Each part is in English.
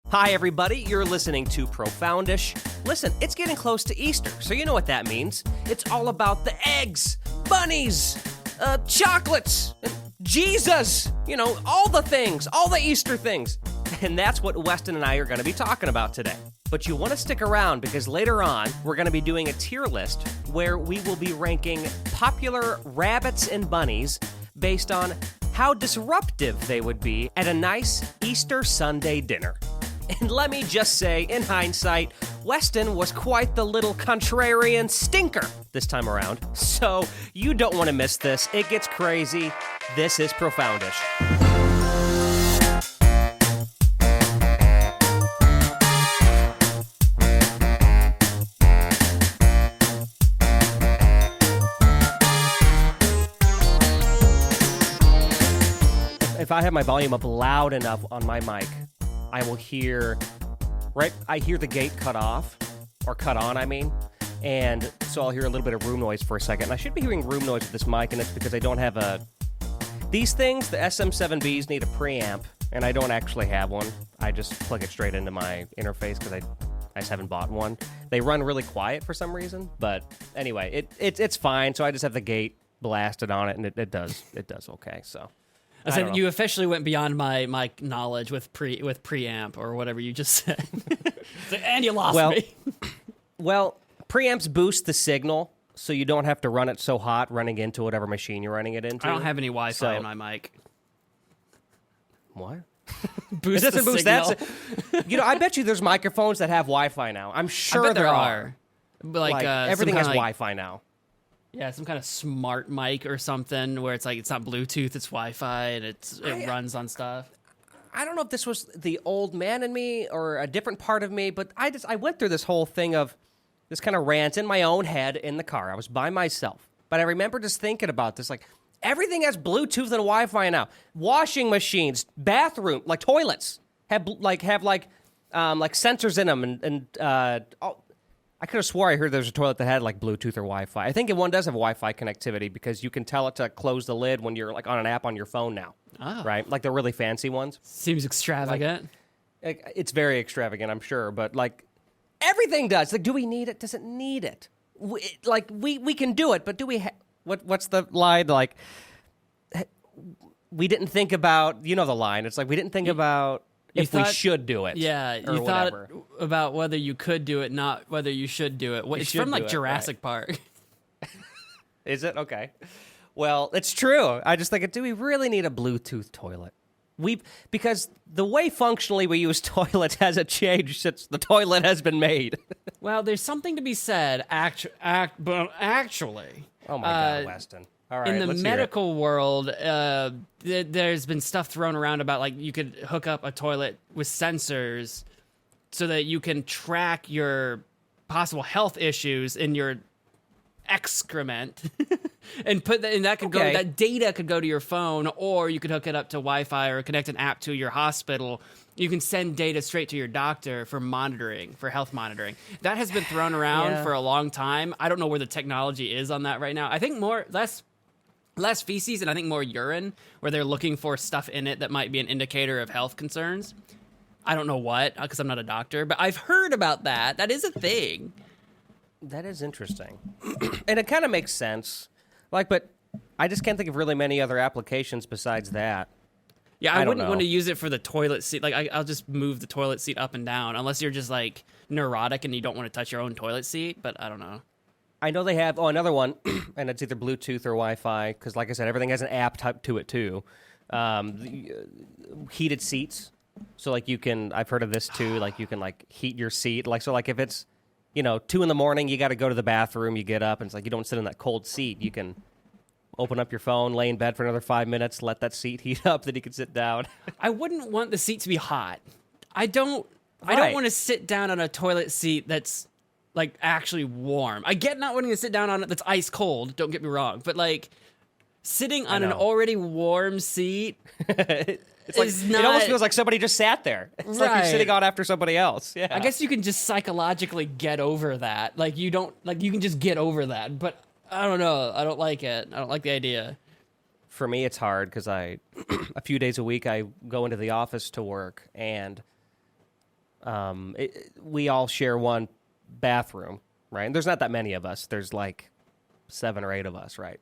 Hi, everybody. You're listening to Profoundish. Listen, it's getting close to Easter, so you know what that means. It's all about the eggs, bunnies, chocolates, Jesus, all the things, all the Easter things. And that's what Weston and I are going to be talking about today. But you want to stick around because later on, we're going to be doing a tier list where we will be ranking popular rabbits and bunnies based on how disruptive they would be at a nice Easter Sunday dinner. And let me just say, in hindsight, Weston was quite the little contrarian stinker this time around. So you don't want to miss this. It gets crazy. This is Profoundish. If I have my volume up loud enough on my mic, I will hear, I hear the gate cut off, or cut on, and so I'll hear a little bit of room noise for a second. And I should be hearing room noise with this mic, and it's because I don't have these things, the SM7Bs need a preamp, and I don't actually have one. I just plug it straight into my interface because I just haven't bought one. They run really quiet for some reason, but anyway, it's fine, so I just have the gate blasted on it, and it does okay, so. I said you officially went beyond my knowledge with preamp or whatever you just said. And you lost me. Well, preamps boost the signal, so you don't have to run it so hot running into whatever machine you're running it into. I don't have any Wi-Fi on my mic. What? Boost it doesn't the boost signal. that. I bet you there's microphones that have Wi-Fi now. I'm sure I bet there are. Like everything has Wi-Fi now. Yeah, some kind of smart mic or something where it's like it's not Bluetooth, it's Wi-Fi, and it runs on stuff. I don't know if this was the old man in me or a different part of me, but I went through this whole thing of this kind of rant in my own head in the car. I was by myself, but I remember just thinking about this, like everything has Bluetooth and Wi-Fi now. Washing machines, bathroom, like toilets have sensors in them, and I could have swore I heard there's a toilet that had like Bluetooth or Wi-Fi. I think one does have Wi-Fi connectivity because you can tell it to close the lid when you're like on an app on your phone now. Oh. Right? Like the really fancy ones. Seems extravagant. It's very extravagant, I'm sure, but like everything does. Like, do we need it? Does it need it? We can do it, but do we? What's the line? Like, we didn't think about. You know the line. It's like we didn't think about. If we should do it. Yeah, you thought about whether you could do it, not whether you should do it. It's from like Jurassic Park. Is it? Okay. Well, it's true. I just think, do we really need a Bluetooth toilet? Because the way functionally we use toilets hasn't changed since the toilet has been made. Well, there's something to be said, actually. Oh my God, Weston. All right, in the medical world, there's been stuff thrown around about like you could hook up a toilet with sensors so that you can track your possible health issues in your excrement, and that could go. That data could go to your phone, or you could hook it up to Wi-Fi or connect an app to your hospital. You can send data straight to your doctor for monitoring, for health monitoring. That has been thrown around for a long time. I don't know where the technology is on that right now. I think less feces and I think more urine, where they're looking for stuff in it that might be an indicator of health concerns. I don't know what, because I'm not a doctor, but I've heard about that. That is a thing. That is interesting. And it kind of makes sense. But I just can't think of really many other applications besides that. Yeah, I wouldn't want to use it for the toilet seat. Like, I'll just move the toilet seat up and down, unless you're just, like, neurotic and you don't want to touch your own toilet seat, but I don't know. I know they have, another one, and it's either Bluetooth or Wi-Fi, because like I said, everything has an app type to it, too. Heated seats. So, like, I've heard of this, too, like, you can, like, heat your seat. Like, so, like, if it's, 2 in the morning, you got to go to the bathroom, you get up, and it's like you don't sit in that cold seat. You can open up your phone, lay in bed for another 5 minutes, let that seat heat up, then you can sit down. I wouldn't want the seat to be hot. I don't want to sit down on a toilet seat that's like actually warm. I get not wanting to sit down on it that's ice cold, don't get me wrong, but like sitting on an already warm seat It's like, it almost feels like somebody just sat there. It's like you're sitting on after somebody else. Yeah. I guess you can just psychologically get over that. Like you can just get over that. But I don't know. I don't like it. I don't like the idea. For me, it's hard because a few days a week, I go into the office to work, and we all share one bathroom, right? And there's not that many of us. There's like 7 or 8 of us, right?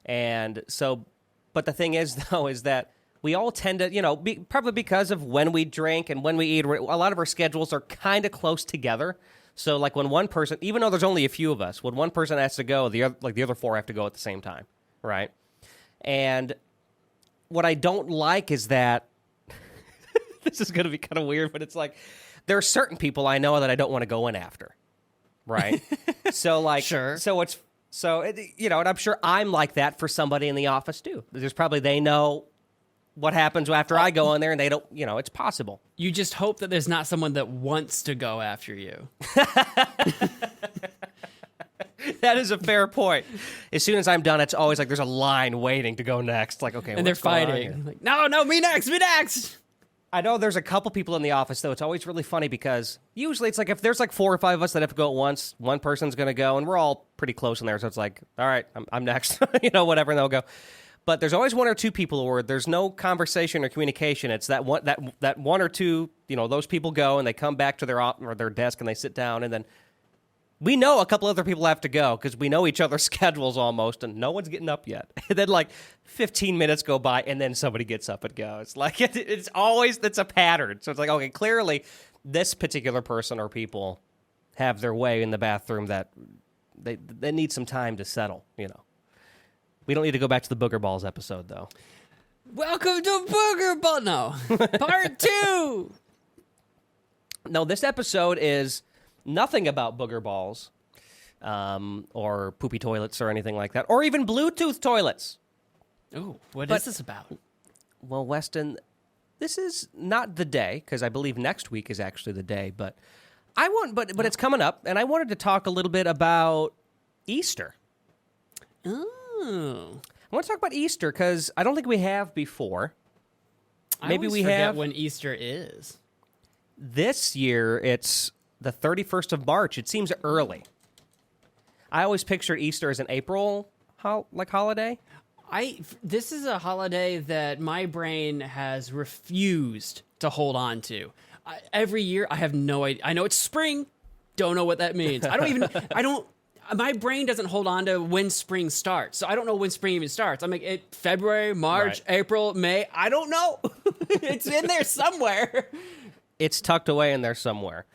And so, but the thing is, though, is that we all tend to, probably because of when we drink and when we eat, a lot of our schedules are kind of close together. So, like, when one person, even though there's only a few of us, when one person has to go, the other 4 have to go at the same time, right? And what I don't like is that, this is going to be kind of weird, but it's like, there are certain people I know that I don't want to go in after, right? So, like, Sure. And I'm sure I'm like that for somebody in the office, too. They know what happens after I go in there, and they don't, it's possible. You just hope that there's not someone that wants to go after you. That is a fair point. As soon as I'm done, it's always like there's a line waiting to go next. Like, okay, And they're fighting. Like, no, me next. I know there's a couple people in the office, though. It's always really funny because usually it's like if there's like 4 or 5 of us that have to go at once, one person's going to go, and we're all pretty close in there. So it's like, all right, I'm next, whatever, and they'll go. But there's always 1 or 2 people where there's no conversation or communication. It's that one or two, those people go and they come back to their desk and they sit down, and then we know a couple other people have to go because we know each other's schedules almost, and no one's getting up yet. And then like 15 minutes go by, and then somebody gets up and goes. Like it's a pattern. So it's like, okay, clearly this particular person or people have their way in the bathroom that they need some time to settle. We don't need to go back to the Booger Balls episode, though. Welcome to Booger Ball. No, part 2. No, this episode is nothing about booger balls or poopy toilets or anything like that, or even Bluetooth toilets. Oh, what is this about? Well, Weston, this is not the day, because I believe next week is actually the day, but it's coming up, and I wanted to talk a little bit about Easter. Oh. I want to talk about Easter because I don't think we have before. Maybe we forget when Easter is. This year, it's the 31st of March. It seems early. I always pictured Easter as an April holiday. This is a holiday that my brain has refused to hold on to. Every year, I have no idea. I know it's spring. Don't know what that means. My brain doesn't hold on to when spring starts. So I don't know when spring even starts. I'm like, February, March, right. April, May. I don't know. It's in there somewhere. It's tucked away in there somewhere.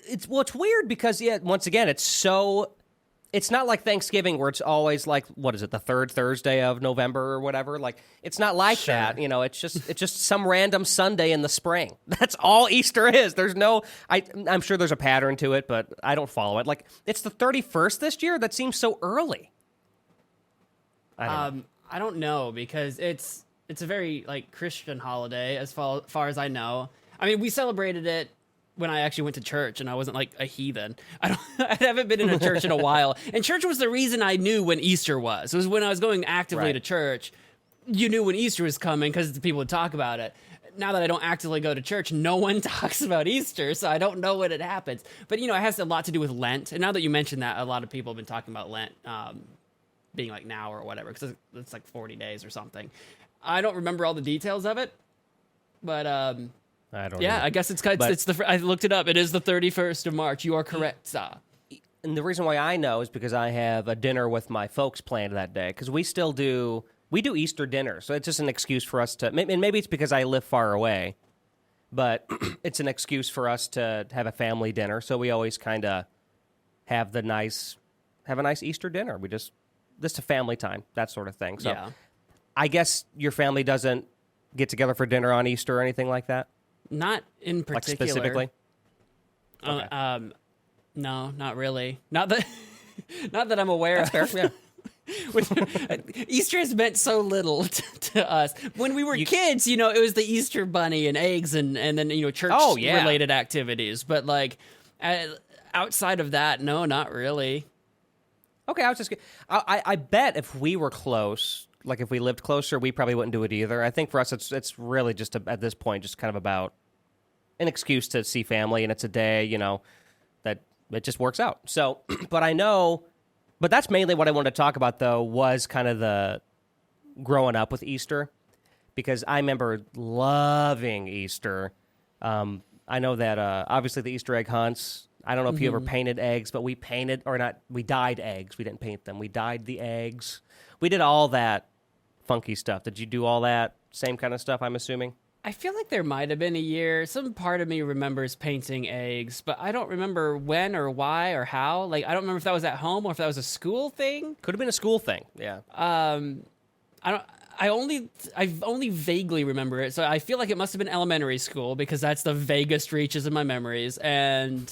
It's weird because, once again, it's not like Thanksgiving where it's always like, what is it, the 3rd Thursday of November or whatever? Like, it's not like that. It's just some random Sunday in the spring. That's all Easter is. There's I'm sure there's a pattern to it, but I don't follow it. Like, it's the 31st this year? That seems so early. I don't know because it's a very like Christian holiday as far as I know. I mean, we celebrated it when I actually went to church, and I wasn't like a heathen. I haven't been in a church in a while, and church was the reason I knew when Easter was. It was when I was going actively to church. You knew when Easter was coming because the people would talk about it. Now that I don't actively go to church, no one talks about Easter, so I don't know when it happens. But it has a lot to do with Lent, and now that you mention that, a lot of people have been talking about Lent being like now or whatever, because it's like 40 days or something. I don't remember all the details of it, but I don't know. I guess I looked it up. It is the 31st of March. You are correct, sir. And the reason why I know is because I have a dinner with my folks planned that day, because we do Easter dinner. So it's just an excuse for us to, and maybe it's because I live far away, but it's an excuse for us to have a family dinner. So we always kind of have a nice Easter dinner. This is a family time, that sort of thing. So yeah. I guess your family doesn't get together for dinner on Easter or anything like that? Not in particular. Like specifically? Okay. No, not really. Not that I'm aware of. That's fair, yeah. Easter has meant so little to us. When we were kids, it was the Easter bunny and eggs and then, church-related activities. But, like, outside of that, no, not really. Okay, I bet if we were close, like if we lived closer, we probably wouldn't do it either. I think for us, it's really just at this point, just kind of about an excuse to see family, and it's a day, that it just works out. So, but that's mainly what I wanted to talk about, though, was kind of the growing up with Easter, because I remember loving Easter I know that obviously the Easter egg hunts. I don't know if you ever painted eggs, but we painted or not. We dyed eggs. We didn't paint them. We dyed the eggs. We did all that funky stuff. Did you do all that same kind of stuff? I'm assuming. I feel like there might have been a year. Some part of me remembers painting eggs, but I don't remember when or why or how. Like, I don't remember if that was at home or if that was a school thing. Could have been a school thing. Yeah. I only vaguely remember it, so I feel like it must have been elementary school because that's the vaguest reaches of my memories, and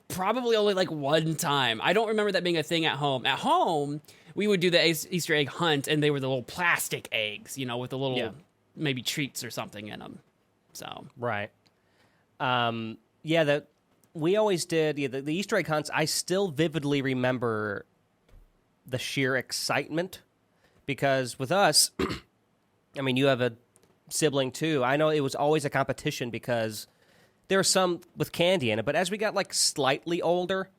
probably only like one time. I don't remember that being a thing at home. At home, we would do the Easter egg hunt, and they were the little plastic eggs, with the little maybe treats or something in them. So right, that we always did. Yeah, the Easter egg hunts. I still vividly remember the sheer excitement. Because with us, I mean, you have a sibling too. I know it was always a competition because there was some with candy in it. But as we got like slightly older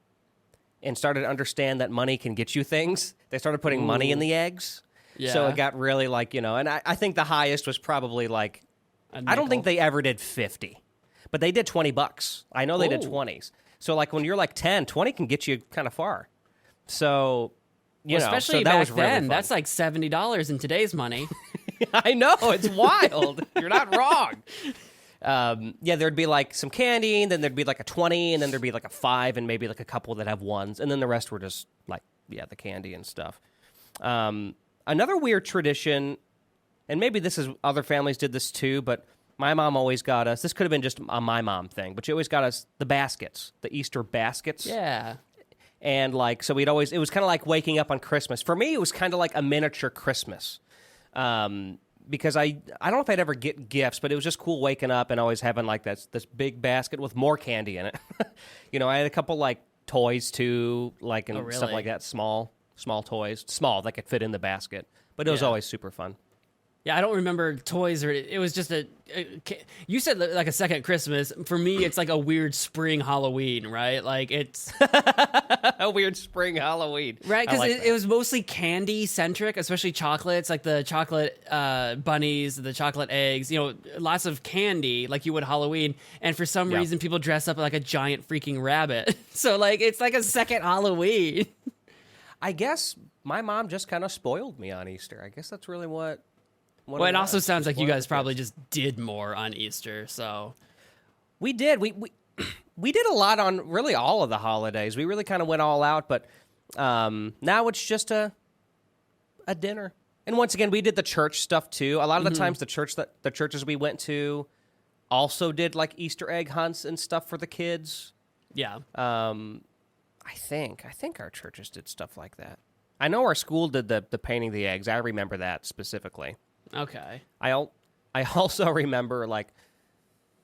and started to understand that money can get you things, they started putting money in the eggs. Yeah. So it got really like, and I think the highest was probably like, I don't think they ever did 50, but they did $20. I know they did 20s. So like when you're like 10, 20 can get you kind of far. So... especially so that back was really then, fun. that's like $70 in today's money. I know, it's wild. You're not wrong. There'd be like some candy, and then there'd be like a 20, and then there'd be like a 5, and maybe like a couple that have ones, and then the rest were just like, the candy and stuff. Another weird tradition, and maybe this is other families did this too, but my mom always got us, this could have been just a my mom thing, but she always got us the baskets, the Easter baskets. Yeah. And like, so it was kind of like waking up on Christmas. For me, it was kind of like a miniature Christmas. Because I don't know if I'd ever get gifts, but it was just cool waking up and always having like this big basket with more candy in it. I had a couple like toys too, like and stuff like that, small toys, that could fit in the basket. But it was always super fun. Yeah, I don't remember toys or it was just you said like a second Christmas. For me, it's like a weird spring Halloween, right? Like it's a weird spring Halloween. Right, because it was mostly candy centric, especially chocolates, like the chocolate bunnies, the chocolate eggs, lots of candy like you would Halloween. And for some reason, people dress up like a giant freaking rabbit. So like, it's like a second Halloween. I guess my mom just kind of spoiled me on Easter. I guess that's really what well, it also sounds like you guys probably just did more on Easter, so... We did. We did a lot on really all of the holidays. We really kind of went all out, but now it's just a dinner. And once again, we did the church stuff too. A lot of the times the churches we went to also did like Easter egg hunts and stuff for the kids. Yeah. I think our churches did stuff like that. I know our school did the painting the eggs. I remember that specifically. Okay. I also remember like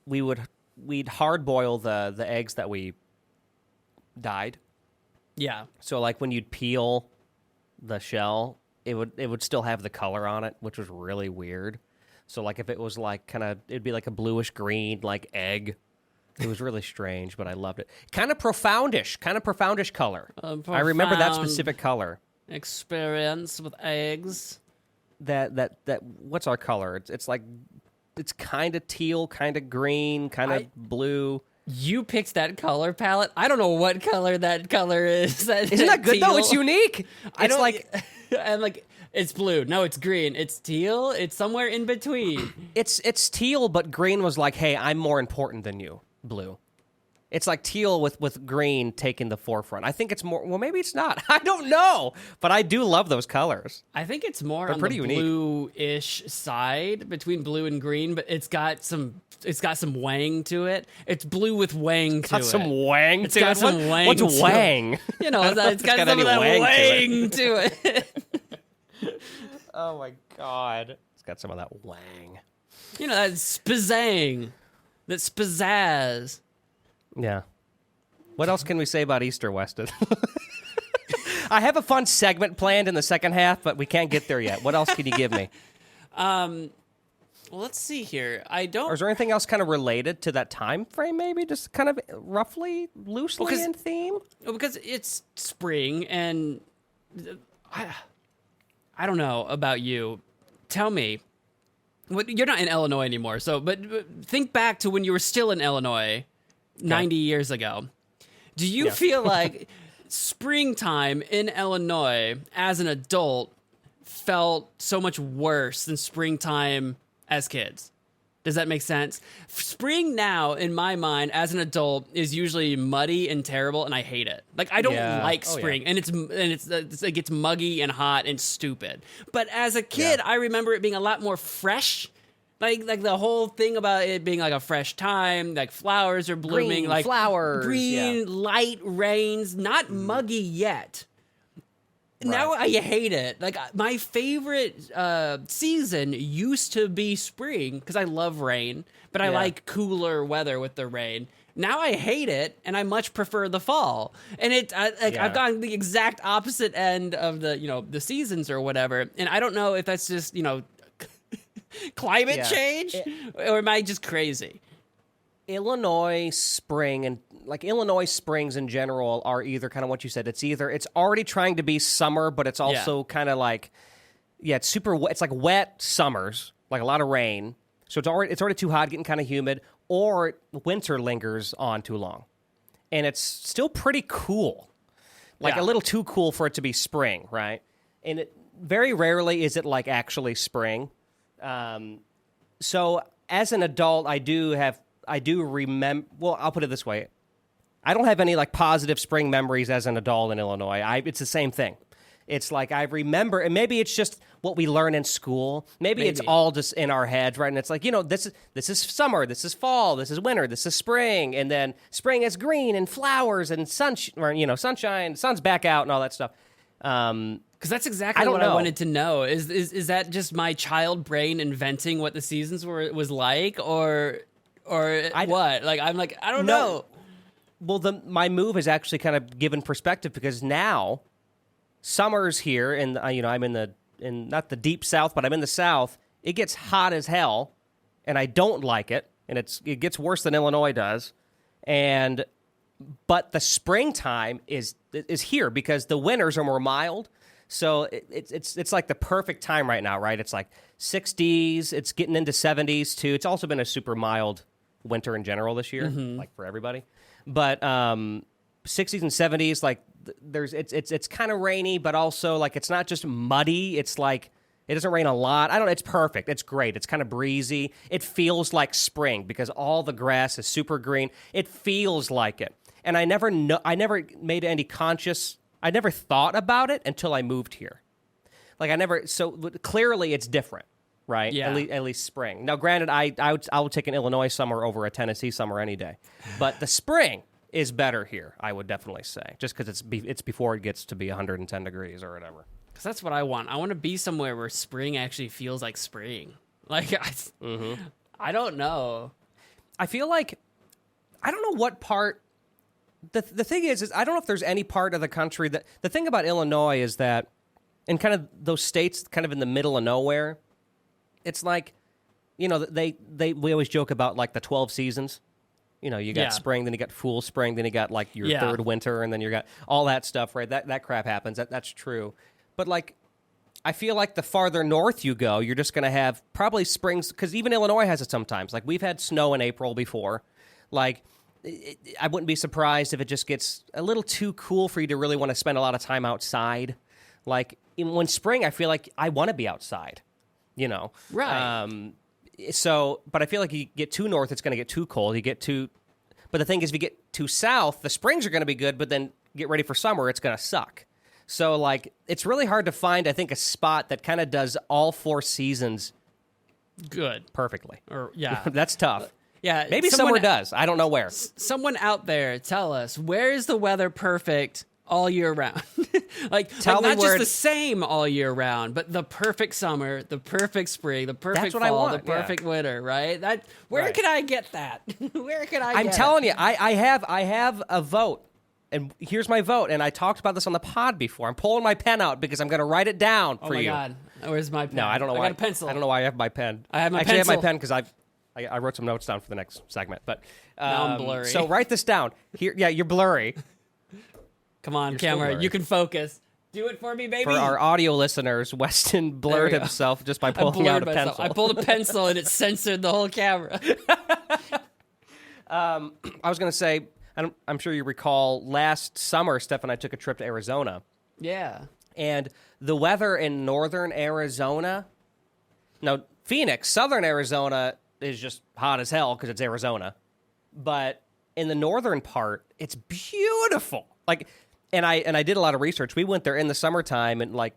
we'd hard boil the eggs that we dyed. Yeah. So like when you'd peel the shell, it would still have the color on it, which was really weird. So like if it was like it'd be like a bluish green like egg. It was really strange, but I loved it. Kind of profoundish color. I remember that specific color. Experience with eggs. That what's our color? It's like it's kind of teal, kind of green, kind of blue. You picked that color palette. I don't know what color that color is. Isn't that good though? It's unique. It's like I'm like it's blue. No, it's green. It's teal. It's somewhere in between. It's teal, but green was like, hey, I'm more important than you. Blue. It's like teal with green taking the forefront. I think it's more... Well, maybe it's not. I don't know. But I do love those colors. I think it's more on pretty the unique. blue-ish side between blue and green, but it's got some wang to it. It's blue with wang to it. Got some wang to it? It's got some wang What's to wang? It. It's got some of that wang to it. Oh, my God. It's got some of that wang. That spizzang. That spizzazz. Yeah. What else can we say about Easter, Weston? I have a fun segment planned in the second half, but we can't get there yet. What else can you give me? Well, let's see here. Or is there anything else kind of related to that time frame, maybe? Just kind of roughly, loosely in theme? Because it's spring, and I don't know about you. Tell me, Well, you're not in Illinois anymore, but think back to when you were still in Illinois 90 years ago. Do you feel like springtime in Illinois as an adult felt so much worse than springtime as kids? Does that make sense? Spring now, in my mind, as an adult, is usually muddy and terrible, and I hate it. Like, I don't like spring, and it gets muggy and hot and stupid. But as a kid, I remember it being a lot more fresh. Like the whole thing about it being like a fresh time, like flowers are blooming, like flowers, light rains, not muggy yet. Now I hate it. Like, my favorite season used to be spring because I love rain, but I like cooler weather with the rain. Now I hate it, and I much prefer the fall. And I've gone the exact opposite end of the seasons or whatever. And I don't know if that's just climate change, or am I just crazy? Illinois spring and Illinois springs in general are either kind of what you said. It's already trying to be summer, but it's also kind of like, it's super wet. It's like wet summers, like a lot of rain. So it's already too hot, getting kind of humid, or winter lingers on too long. And it's still pretty cool. Like a little too cool for it to be spring, right? And very rarely is it like actually spring. So as an adult, I do remember, well, I'll put it this way. I don't have any like positive spring memories as an adult in Illinois. It's the same thing. It's like I remember, and maybe it's just what we learn in school. Maybe it's all just in our heads, right? And it's like, this is summer, this is fall, this is winter, this is spring, and then spring is green and flowers and sunshine, sun's back out and all that stuff. Because that's exactly what I wanted to know. Is that just my child brain inventing what the seasons was like, or what? Like, I'm like, I don't know. Well, my move has actually kind of given perspective, because now summer's here, and I'm in not the deep south, but I'm in the south. It gets hot as hell, and I don't like it, and it gets worse than Illinois does. But the springtime is here because the winters are more mild. So it's like the perfect time right now, right? It's like 60s. It's getting into 70s too. It's also been a super mild winter in general this year, like for everybody. But 60s and 70s, like it's kind of rainy, but also like it's not just muddy. It's like it doesn't rain a lot. It's perfect. It's great. It's kind of breezy. It feels like spring because all the grass is super green. It feels like it. And I never made any conscious. I never thought about it until I moved here. So clearly it's different, right? Yeah. At least spring. Now, granted, I would take an Illinois summer over a Tennessee summer any day. But the spring is better here, I would definitely say, just because it's before it gets to be 110 degrees or whatever. Because that's what I want. I want to be somewhere where spring actually feels like spring. Like, I don't know. I feel like, I don't know what part. The thing is I don't know if there's any part of the country that, the thing about Illinois is that in kind of those states kind of in the middle of nowhere, it's like, we always joke about like the 12 seasons. You got spring, then you got full spring, then you got like your third winter, and then you got all that stuff, right? That crap happens. That's true. But like, I feel like the farther north you go, you're just going to have probably springs, because even Illinois has it sometimes. Like, we've had snow in April before. Like, I wouldn't be surprised if it just gets a little too cool for you to really want to spend a lot of time outside. Like, when spring, I feel like I want to be outside, Right. But I feel like you get too north, it's going to get too cold. But the thing is, if you get too south, the springs are going to be good, but then get ready for summer, it's going to suck. So, like, it's really hard to find, I think, a spot that kind of does all four seasons good perfectly. Or That's tough. Yeah, maybe somewhere does. I don't know where. Someone out there, tell us, where is the weather perfect all year round? Tell me not where just the same all year round, but the perfect summer, the perfect spring, the perfect what I fall, want, the perfect winter, right? Where can I get that? Where can I? I'm telling you, I have a vote, and here's my vote. And I talked about this on the pod before. I'm pulling my pen out because I'm going to write it down for you. Oh my God, where's my pen? No, I don't know why. I got a pencil. I don't know why I have my pen. I have my Actually, pencil. I have my pen because I wrote some notes down for the next segment, but now I'm blurry. So write this down. Here, you're blurry. Come on, You're still camera, blurry. you can focus. Do it for me, baby. For our audio listeners, Weston blurred himself just by pulling out a pencil. I pulled a pencil and it censored the whole camera. I was going to say, I'm sure you recall, last summer, Steph and I took a trip to Arizona. Yeah. And the weather in northern Arizona, now Phoenix, southern Arizona is just hot as hell because it's Arizona. But in the northern part, it's beautiful. Like, and I did a lot of research. We went there in the summertime, and like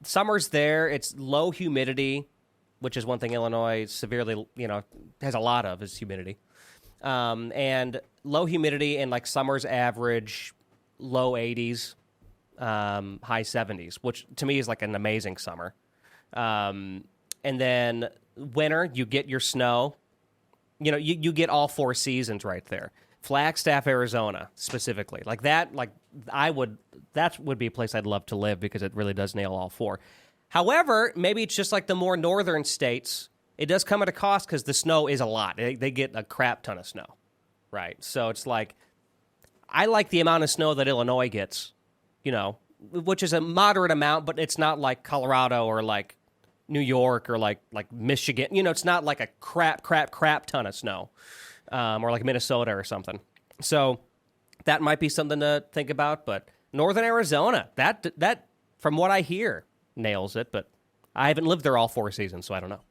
summer's there. It's low humidity, which is one thing Illinois severely, has a lot of, is humidity. And low humidity, and like summer's average low 80s, high 70s, which to me is like an amazing summer. And then winter, you get your snow. You get all four seasons right there. Flagstaff, Arizona, specifically. That would be a place I'd love to live because it really does nail all four. However, maybe it's just like the more northern states. It does come at a cost because the snow is a lot. They get a crap ton of snow, right? So it's like, I like the amount of snow that Illinois gets, which is a moderate amount, but it's not like Colorado or like New York or like Michigan. It's not like a crap ton of snow, or like Minnesota or something. So that might be something to think about. But northern Arizona, that from what I hear, nails it. But I haven't lived there all four seasons, so I don't know.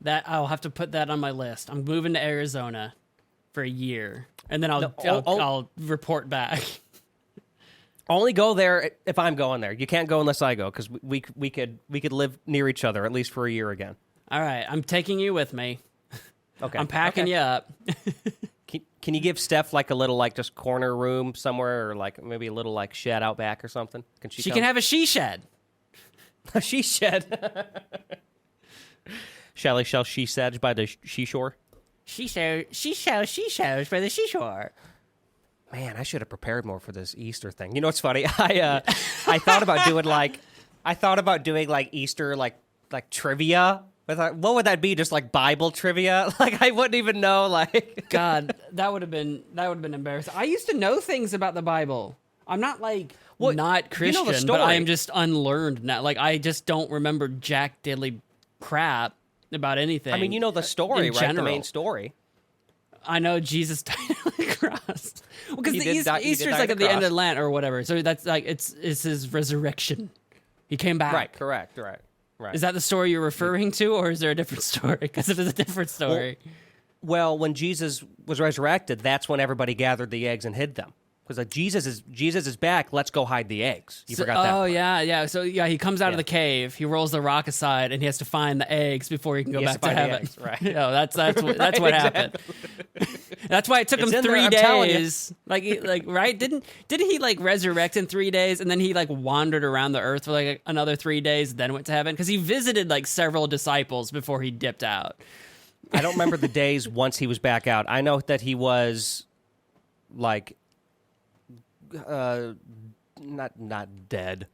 That I'll have to put that on my list. I'm moving to Arizona for a year, and then I'll report back. Only go there if I'm going there. You can't go unless I go, because we could live near each other at least for a year again. All right, I'm taking you with me. Okay, I'm packing you up. Can you give Steph like a little like just corner room somewhere, or like maybe a little like shed out back or something? She can have a she shed. A she shed. Shall she sedge by the seashore? She shows by the seashore. Man, I should have prepared more for this Easter thing. You know what's funny? I thought about doing like Easter like trivia. What would that be? Just like Bible trivia? Like I wouldn't even know. Like God, that would have been embarrassing. I used to know things about the Bible. I'm not like not Christian, but I am just unlearned now. Like I just don't remember jack diddly crap about anything. I mean, you know the story, right? General. The main story. I know Jesus died on the cross. Well, because Easter's like at the end of Lent or whatever. So that's like it's his resurrection. He came back. Right. Correct. Right. Is that the story you're referring to, or is there a different story? Because if it's a different story. Well, when Jesus was resurrected, that's when everybody gathered the eggs and hid them. Because like Jesus is back. Let's go hide the eggs. You forgot that. Oh part. yeah. So he comes out of the cave. He rolls the rock aside, and he has to find the eggs before he can go back to heaven. Eggs, right. No, that's what happened. That's why it took him 3 days. Like right? Didn't he like resurrect in 3 days, and then he like wandered around the earth for like another 3 days, then went to heaven? Because he visited like several disciples before he dipped out. I don't remember the days once he was back out. I know that he was like. Not dead,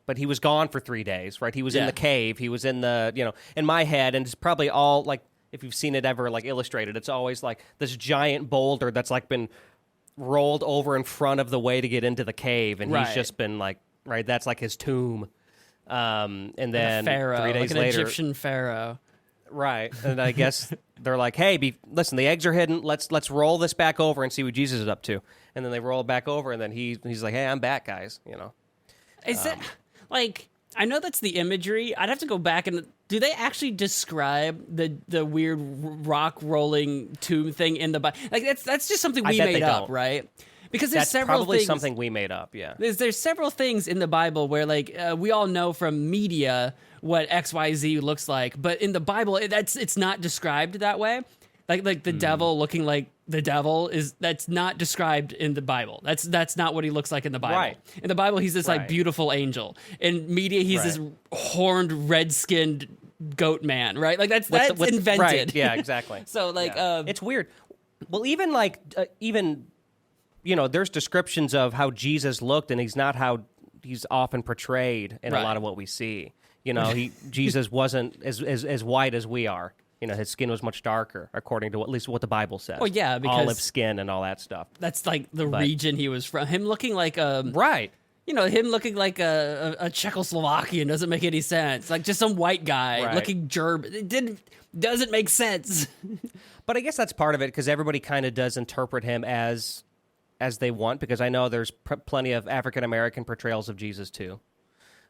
but he was gone for 3 days, right? He was in the cave. He was in the, in my head, and it's probably all like, if you've seen it ever like illustrated, it's always like this giant boulder that's like been rolled over in front of the way to get into the cave, and he's just been like, right, that's like his tomb. And then pharaoh, 3 days like an later, Egyptian pharaoh. Right, and I guess they're like, "Hey, listen, the eggs are hidden. Let's roll this back over and see what Jesus is up to." And then they roll it back over, and then he's like, "Hey, I'm back, guys." Is that like? I know that's the imagery. I'd have to go back and do they actually describe the weird rock rolling tomb thing in the Bible? Like that's just something we made up, right? Because there's several probably things, something we made up. Yeah, there's several things in the Bible where like we all know from media what XYZ looks like, but in the Bible it's not described that way. Like the devil looking like the devil that's not described in the Bible. That's not what he looks like in the Bible. Right. In the Bible, he's this like beautiful angel. In media, he's this horned, red-skinned goat man. Right? Like that's invented. Right. Yeah. Exactly. So like it's weird. Well, even like there's descriptions of how Jesus looked, and he's not how he's often portrayed in a lot of what we see. Jesus wasn't as white as we are. His skin was much darker, according to at least what the Bible says. Well, yeah, because olive skin and all that stuff. That's like the region he was from. Him looking like right. him looking like a Czechoslovakian doesn't make any sense. Like just some white guy Right. looking German. Doesn't make sense. But I guess that's part of it because everybody kind of does interpret him as they want. Because I know there's plenty of African American portrayals of Jesus too,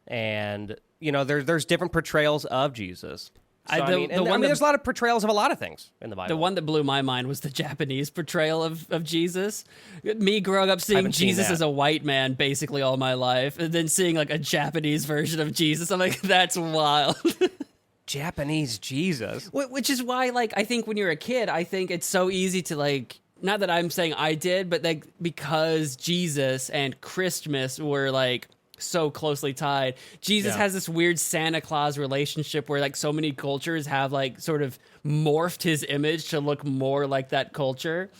and there's different portrayals of Jesus. So, there's a lot of portrayals of a lot of things in the Bible. The one that blew my mind was the Japanese portrayal of Jesus. Me growing up seeing Jesus as a white man basically all my life, and then seeing like a Japanese version of Jesus, I'm like, that's wild. Japanese Jesus. Which is why, like, I think when you're a kid, I think it's so easy to, like, not that I'm saying I did, but like because Jesus and Christmas were like so closely tied. Jesus has this weird Santa Claus relationship where like so many cultures have like sort of morphed his image to look more like that culture.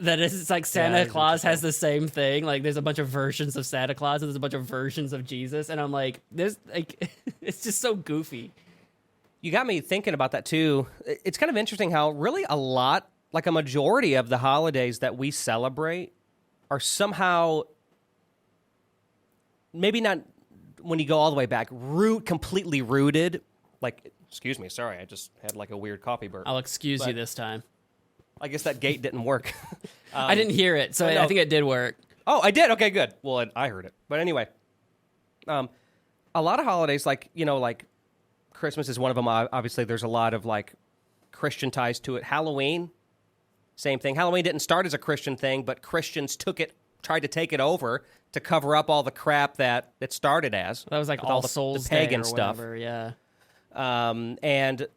That it's like Santa Claus has the same thing. Like there's a bunch of versions of Santa Claus and there's a bunch of versions of Jesus. And I'm like, there's like, it's just so goofy. You got me thinking about that too. It's kind of interesting how really a majority of the holidays that we celebrate are somehow, maybe not when you go all the way back, completely rooted. Like, excuse me, sorry, I just had like a weird coffee burp. I'll excuse you this time. I guess that gate didn't work. I didn't hear it, so I think it did work. Oh, I did? Okay, good. Well, I heard it. But anyway, a lot of holidays, like Christmas is one of them. Obviously, there's a lot of like Christian ties to it. Halloween, same thing. Halloween didn't start as a Christian thing, but Christians tried to take it over to cover up all the crap that it started as. That was like All Souls the pagan Day or stuff. whatever, yeah. And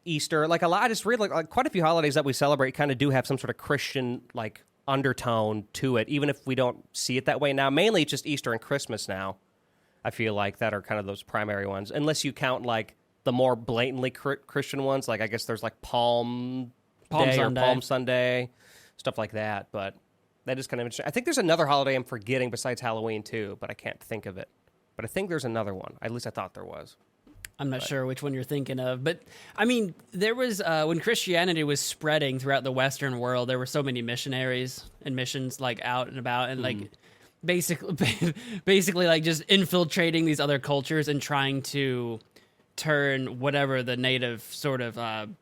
Easter, like a lot. I just read like quite a few holidays that we celebrate kind of do have some sort of Christian like undertone to it, even if we don't see it that way now. Mainly, it's just Easter and Christmas now. I feel like that are kind of those primary ones, unless you count like the more blatantly Christian ones. Like I guess there's like Palm Day Sunday. or Palm Sunday, stuff like that. But that is kind of interesting. I think there's another holiday I'm forgetting besides Halloween too, but I can't think of it. But I think there's another one. At least I thought there was. I'm not sure which one you're thinking of, but I mean, there was when Christianity was spreading throughout the Western world, there were so many missionaries and missions like out and about, and like basically like just infiltrating these other cultures and trying to turn whatever the native sort of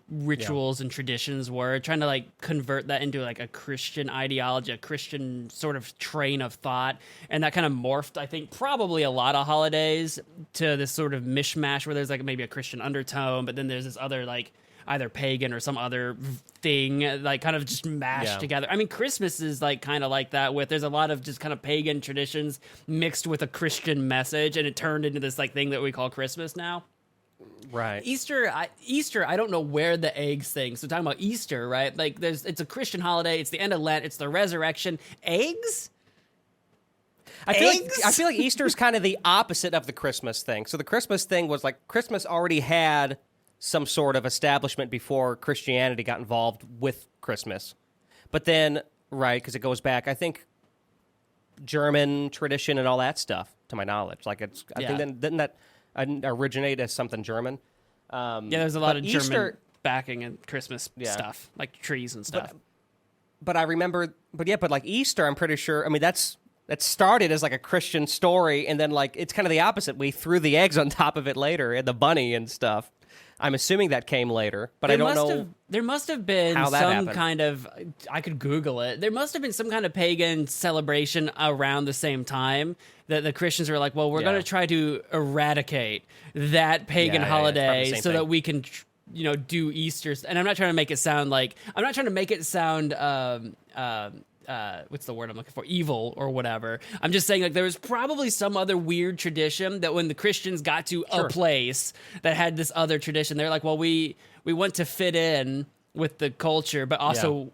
rituals and traditions were, trying to like convert that into like a Christian ideology, a Christian sort of train of thought. And that kind of morphed, I think, probably a lot of holidays to this sort of mishmash where there's like maybe a Christian undertone, but then there's this other like either pagan or some other thing like kind of just mashed together. I mean, Christmas is like kind of like that with there's a lot of just kind of pagan traditions mixed with a Christian message, and it turned into this like thing that we call Christmas now. Right. Easter, I don't know where the eggs thing. So talking about Easter, right? Like it's a Christian holiday. It's the end of Lent. It's the resurrection. Eggs? I feel like Easter is kind of the opposite of the Christmas thing. So the Christmas thing was like Christmas already had some sort of establishment before Christianity got involved with Christmas. But then, right, because it goes back, I think, German tradition and all that stuff, to my knowledge. Like I think didn't that originate as something German? There's a lot of Easter, German backing and Christmas stuff, like trees and stuff. But I remember, but like Easter, I'm pretty sure. I mean, that started as like a Christian story, and then like it's kind of the opposite. We threw the eggs on top of it later, and the bunny and stuff. I'm assuming that came later, but I don't know. There must have been some happened. kind of, I could Google it. There must have been some kind of pagan celebration around the same time that the Christians were like, well, we're going to try to eradicate that pagan holiday so that we can, do Easter. And I'm not trying to make it sound like, what's the word I'm looking for? Evil or whatever. I'm just saying like there was probably some other weird tradition that when the Christians got to a place that had this other tradition, they're like, well, we want to fit in with the culture, but also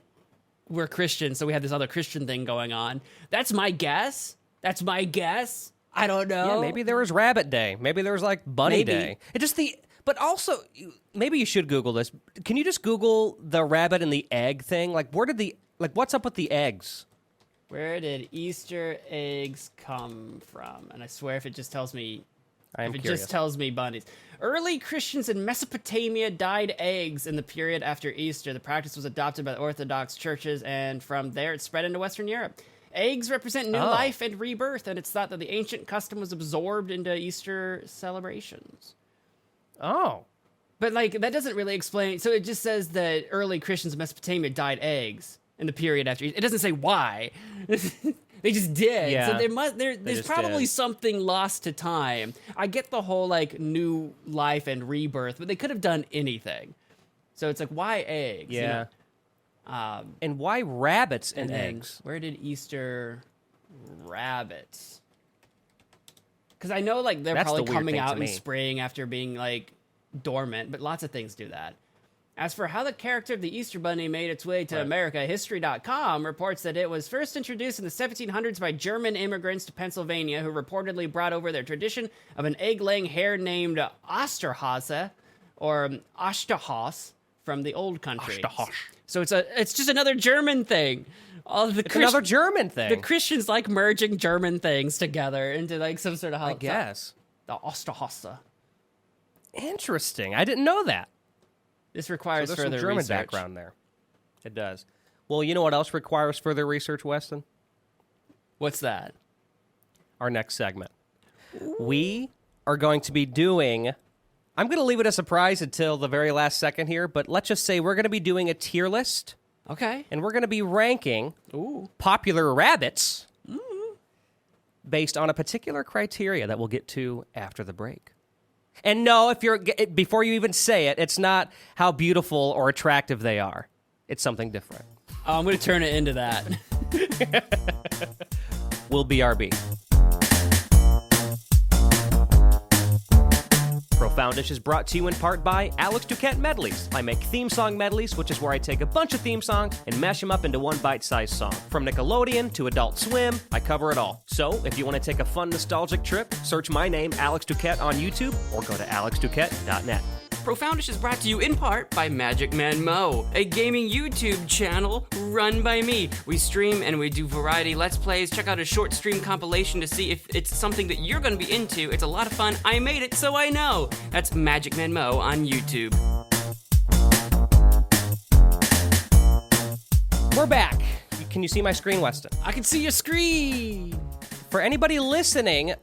we're Christian, so we have this other Christian thing going on. That's my guess. I don't know. Yeah, maybe there was Rabbit Day. Maybe there was like Bunny Day. But also, maybe you should Google this. Can you just Google the rabbit and the egg thing? Like, what's up with the eggs? Where did Easter eggs come from? And I swear if it just tells me... just tells me bunnies. Early Christians in Mesopotamia dyed eggs in the period after Easter. The practice was adopted by the Orthodox churches, and from there it spread into Western Europe. Eggs represent new life and rebirth, and it's thought that the ancient custom was absorbed into Easter celebrations. Oh. But, like, that doesn't really explain. So it just says that early Christians in Mesopotamia dyed eggs in the period after Easter. It doesn't say why. They just did. Yeah, So there's probably something lost to time. I get the whole, like, new life and rebirth, but they could have done anything. So it's like, why eggs? Yeah. You know? And why rabbits and then, eggs? Where did Easter rabbits? Because I know, like, they're That's probably the weird coming thing out to in me. spring after being, like, dormant, but lots of things do that. As for how the character of the Easter Bunny made its way to America, History.com reports that it was first introduced in the 1700s by German immigrants to Pennsylvania who reportedly brought over their tradition of an egg-laying hare named Osterhase, or Osterhaus, from the old country. Osterhaus. So it's just another German thing. It's another German thing. The Christians like merging German things together into like some sort of I guess. The Osterhase. Interesting. I didn't know that. This requires So there's further some German research. background there. It does. Well, you know what else requires further research, Weston? What's that? Our next segment. We are going to be doing... I'm going to leave it a surprise until the very last second here, but let's just say we're going to be doing a tier list, Okay. and we're going to be ranking Ooh. popular rabbits based on a particular criteria that we'll get to after the break. And no, if you're before you even say it, it's not how beautiful or attractive they are. It's something different. Oh, I'm going to turn it into that. We'll BRB. Profoundish is brought to you in part by Alex Duquette Medleys. I make theme song medleys, which is where I take a bunch of theme songs and mash them up into one bite-sized song. From Nickelodeon to Adult Swim, I cover it all. So, if you want to take a fun nostalgic trip, search my name, Alex Duquette, on YouTube, or go to alexduquette.net. Profoundish is brought to you in part by Magic Man Mo, a gaming YouTube channel run by me. We stream and we do variety Let's Plays. Check out a short stream compilation to see if it's something that you're going to be into. It's a lot of fun. I made it, so I know. That's Magic Man Mo on YouTube. We're back. Can you see my screen, Weston? I can see your screen. For anybody listening,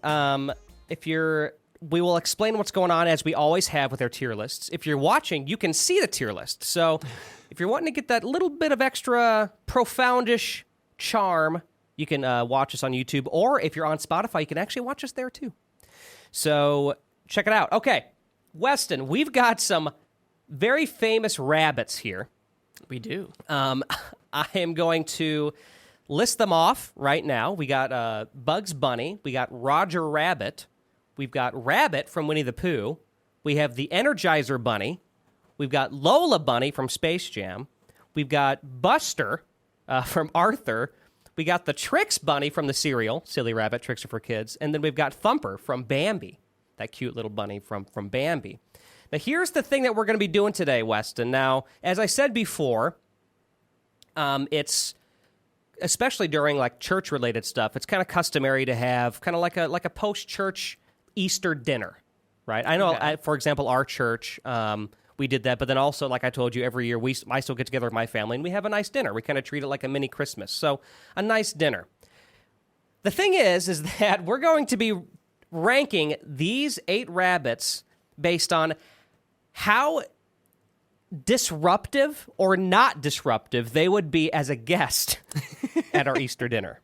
we will explain what's going on as we always have with our tier lists. If you're watching, you can see the tier list. So if you're wanting to get that little bit of extra profoundish charm, you can watch us on YouTube. Or if you're on Spotify, you can actually watch us there too. So check it out. Okay, Weston, we've got some very famous rabbits here. We do. I am going to list them off right now. We got Bugs Bunny. We got Roger Rabbit. We've got Rabbit from Winnie the Pooh. We have the Energizer Bunny. We've got Lola Bunny from Space Jam. We've got Buster from Arthur. We got the Trix Bunny from the cereal, Silly Rabbit, Tricks Are for Kids. And then we've got Thumper from Bambi, that cute little bunny from Bambi. Now, here's the thing that we're going to be doing today, Weston. Now, as I said before, it's... especially during like church-related stuff, it's kind of customary to have kind of like a post-church Easter dinner, right? I know, Okay. for example, our church, we did that, but then also, like I told you, every year I still get together with my family and we have a nice dinner. We kind of treat it like a mini Christmas, so a nice dinner. The thing is that we're going to be ranking these 8 rabbits based on how disruptive or not disruptive they would be as a guest at our Easter dinner.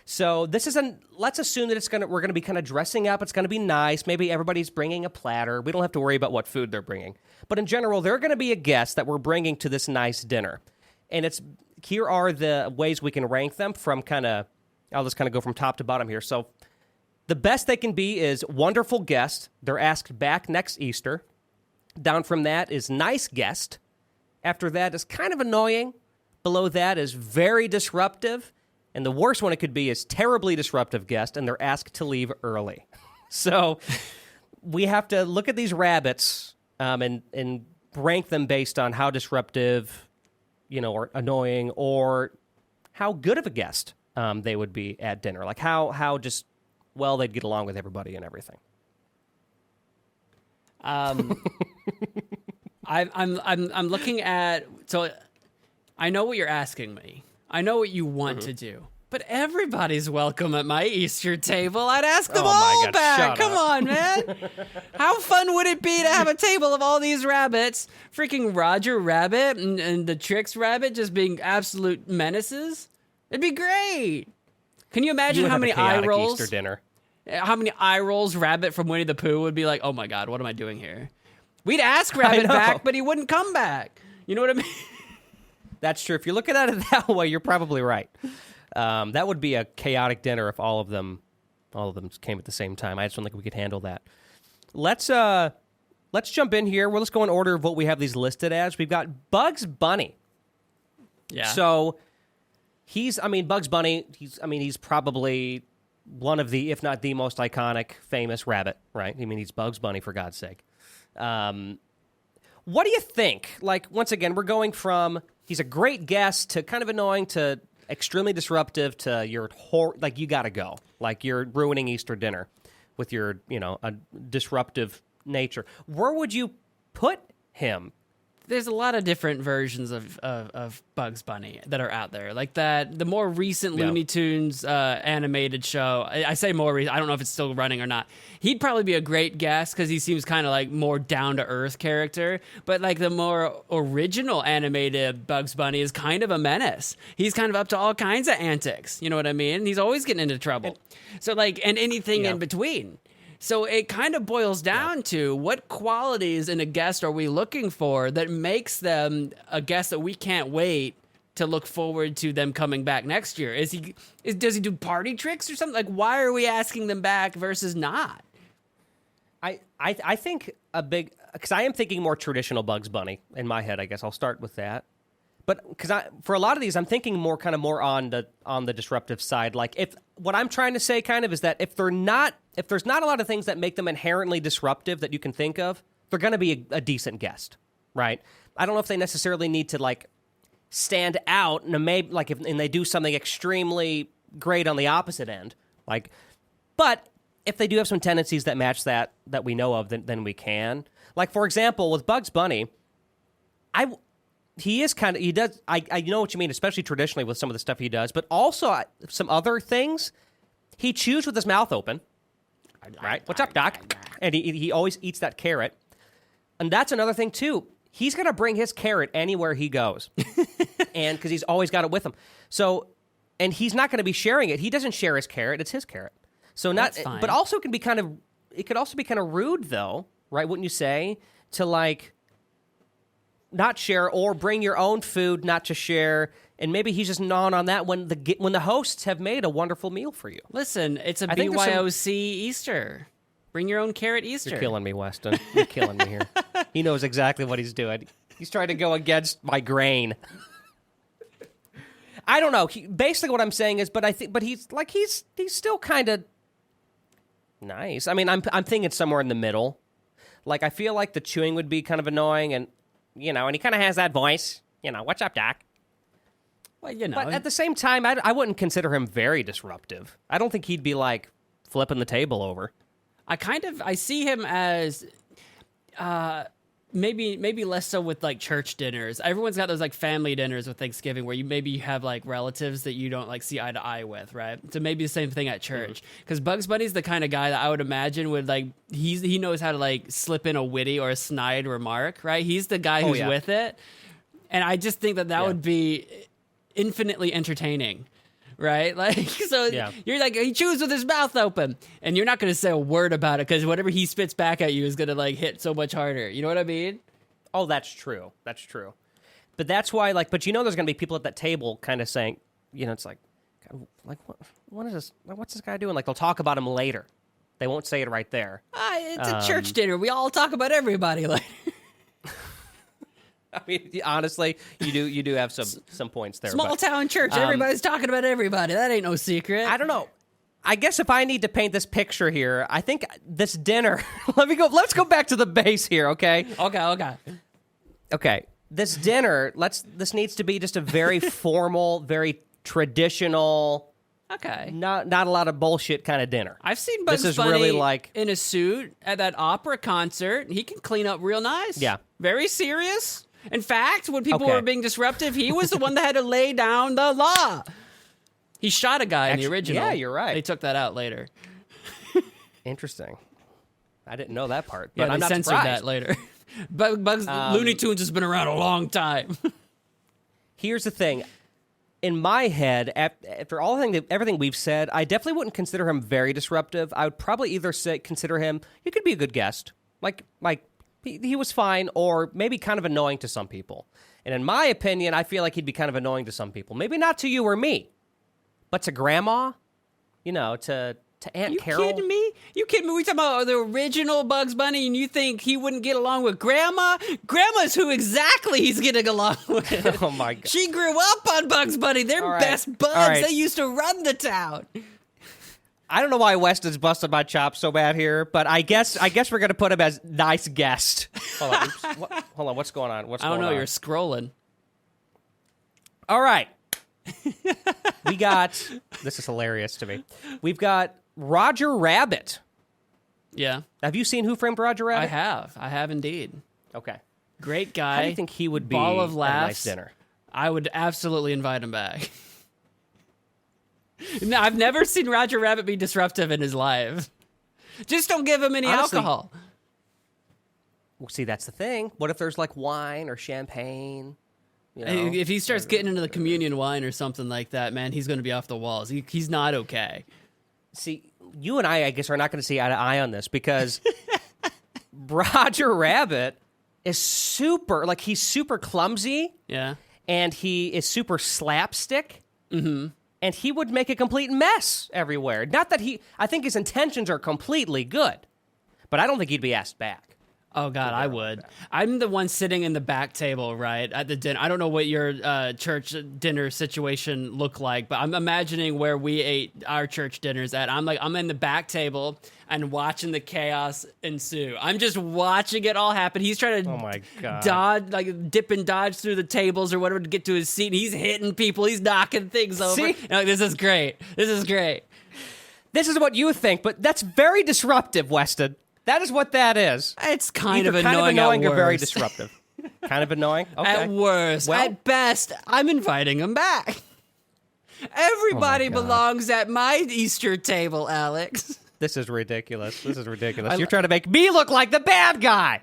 So this is let's assume that we're gonna be kind of dressing up. It's gonna be nice. Maybe everybody's bringing a platter. We don't have to worry about what food they're bringing. But in general, they're gonna be a guest that we're bringing to this nice dinner. And here are the ways we can rank them from I'll just kind of go from top to bottom here. So the best they can be is wonderful guest. They're asked back next Easter. Down from that is nice guest. After that is kind of annoying. Below that is very disruptive. And the worst one it could be is terribly disruptive guest, and they're asked to leave early. So we have to look at these rabbits and rank them based on how disruptive, or annoying, or how good of a guest they would be at dinner. Like how just well they'd get along with everybody and everything. I'm looking at, so I know what you're asking me. I know what you want to do. But everybody's welcome at my Easter table. I'd ask them Oh my all God, back. shut Come up. on, man. How fun would it be to have a table of all these rabbits? Freaking Roger Rabbit and the Trix Rabbit just being absolute menaces? It'd be great. Can you imagine You would how have many a chaotic eye rolls? Easter dinner. How many eye rolls Rabbit from Winnie the Pooh would be like, oh my God, what am I doing here? We'd ask Rabbit know. back, but he wouldn't come back. You know what I mean? That's true. If you're looking at it that way, you're probably right. That would be a chaotic dinner if all of them came at the same time. I just don't think we could handle that. Let's jump in here. Let's go in order of what we have these listed as. We've got Bugs Bunny. Yeah. So Bugs Bunny, he's probably one of the, if not the most iconic, famous rabbit, right? I mean, he's Bugs Bunny, for God's sake. What do you think? Like, once again, we're going from he's a great guest to kind of annoying to extremely disruptive to you gotta go. Like, you're ruining Easter dinner with your, a disruptive nature. Where would you put him? There's a lot of different versions of Bugs Bunny that are out there. Like the more recent Looney Tunes animated show. I say more recent. I don't know if it's still running or not. He'd probably be a great guest because he seems kind of like more down-to-earth character. But like the more original animated Bugs Bunny is kind of a menace. He's kind of up to all kinds of antics. You know what I mean? He's always getting into trouble. And anything in between. So it kind of boils down to what qualities in a guest are we looking for that makes them a guest that we can't wait to look forward to them coming back next year? Does he do party tricks or something? Like, why are we asking them back versus not? I think because I am thinking more traditional Bugs Bunny in my head. I guess I'll start with that. But because for a lot of these, I'm thinking more on the disruptive side. Like, if what I'm trying to say kind of is that if there's not a lot of things that make them inherently disruptive that you can think of, they're going to be a decent guest, right? I don't know if they necessarily need to like stand out, and maybe like if they do something extremely great on the opposite end, like. But if they do have some tendencies that match that we know of, then we can. Like, for example, with Bugs Bunny, he does, I know what you mean, especially traditionally with some of the stuff he does, but also some other things. He chews with his mouth open, right? What's up, Doc? And he always eats that carrot. And that's another thing, too. He's going to bring his carrot anywhere he goes. And because he's always got it with him. So, and he's not going to be sharing it. He doesn't share his carrot. It's his carrot. So that's fine. But also it could also be kind of rude, though, right? Wouldn't you say? To like, not share, or bring your own food not to share, and maybe he's just gnawing on that when the hosts have made a wonderful meal for you. Listen, it's a BYOC Easter. Bring your own carrot Easter. You're killing me, Weston. You're killing me here. He knows exactly what he's doing. He's trying to go against my grain. I don't know. Basically, what I'm saying is, but he's still kind of nice. I mean, I'm thinking somewhere in the middle. Like, I feel like the chewing would be kind of annoying, and and he kind of has that voice. What's up, Doc? Well, But at the same time, I wouldn't consider him very disruptive. I don't think he'd be, like, flipping the table over. I see him as maybe less so with, like, church dinners. Everyone's got those, like, family dinners with Thanksgiving where you have, like, relatives that you don't, like, see eye to eye with, right? So maybe the same thing at church. Because Bugs Bunny's the kind of guy that I would imagine would, like, he knows how to, like, slip in a witty or a snide remark, right? He's the guy who's with it. And I just think that would be infinitely entertaining. Right? Like, so you're like, he chews with his mouth open, and you're not going to say a word about it because whatever he spits back at you is going to, like, hit so much harder. You know what I mean? Oh, that's true. That's true. But that's why, like, there's going to be people at that table kind of saying, it's like what is this? What's this guy doing? Like, they'll talk about him later. They won't say it right there. It's a church dinner. We all talk about everybody later. I mean, honestly, you do have some points there. Small town church. Everybody's talking about everybody. That ain't no secret. I don't know. I guess if I need to paint this picture here, I think this dinner. Let's go back to the base here, okay? Okay. This dinner. This needs to be just a very formal, very traditional. Okay. Not a lot of bullshit kind of dinner. I've seen Bugs Bunny really like in a suit at that opera concert. He can clean up real nice. Yeah. Very serious. In fact, when people were being disruptive, he was the one that had to lay down the law. He shot a guy in the original. Yeah, you're right. They took that out later. Interesting. I didn't know that part, Yeah, but I'm they not censored surprised. that later. But Looney Tunes has been around a long time. Here's the thing. In my head, after everything we've said, I definitely wouldn't consider him very disruptive. I would probably either consider him, he could be a good guest. Like he was fine, or maybe kind of annoying to some people. And in my opinion, I feel like he'd be kind of annoying to some people. Maybe not to you or me, but to Grandma, to Aunt Carol. You kidding me? We talking about the original Bugs Bunny, and you think he wouldn't get along with Grandma? Grandma's who exactly he's getting along with. Oh, my God. She grew up on Bugs Bunny. They're best buds. All right. They used to run the town. I don't know why Weston's busted my chops so bad here, but I guess we're going to put him as nice guest. Hold on. Hold on. What's going on? I don't know. You're scrolling. All right. We got, this is hilarious to me. We've got Roger Rabbit. Yeah. Have you seen Who Framed Roger Rabbit? I have indeed. Okay. Great guy. How do you think he would be Ball of at a laughs. nice dinner? I would absolutely invite him back. No, I've never seen Roger Rabbit be disruptive in his life. Just don't give him any alcohol. Well, see, that's the thing. What if there's like wine or champagne? If he starts getting into the communion wine or something like that, man, he's going to be off the walls. He's not okay. See, you and I guess, are not going to see eye to eye on this because Roger Rabbit is he's super clumsy. Yeah. And he is super slapstick. Mm-hmm. And he would make a complete mess everywhere. Not that I think his intentions are completely good, but I don't think he'd be asked back. Oh, God, I would. I'm the one sitting in the back table, right, at the dinner. I don't know what your church dinner situation looked like, but I'm imagining where we ate our church dinners at. I'm in the back table and watching the chaos ensue. I'm just watching it all happen. He's trying to oh my God. dip and dodge through the tables or whatever to get to his seat. And he's hitting people. He's knocking things over. See? This is great. This is great. This is what you think, but that's very disruptive, Weston. That is what that is. It's kind Either of annoying or at very worst. disruptive. Kind of annoying? Okay. At worst. Well, at best, I'm inviting him back. Everybody belongs at my Easter table, Alex. This is ridiculous. You're trying to make me look like the bad guy.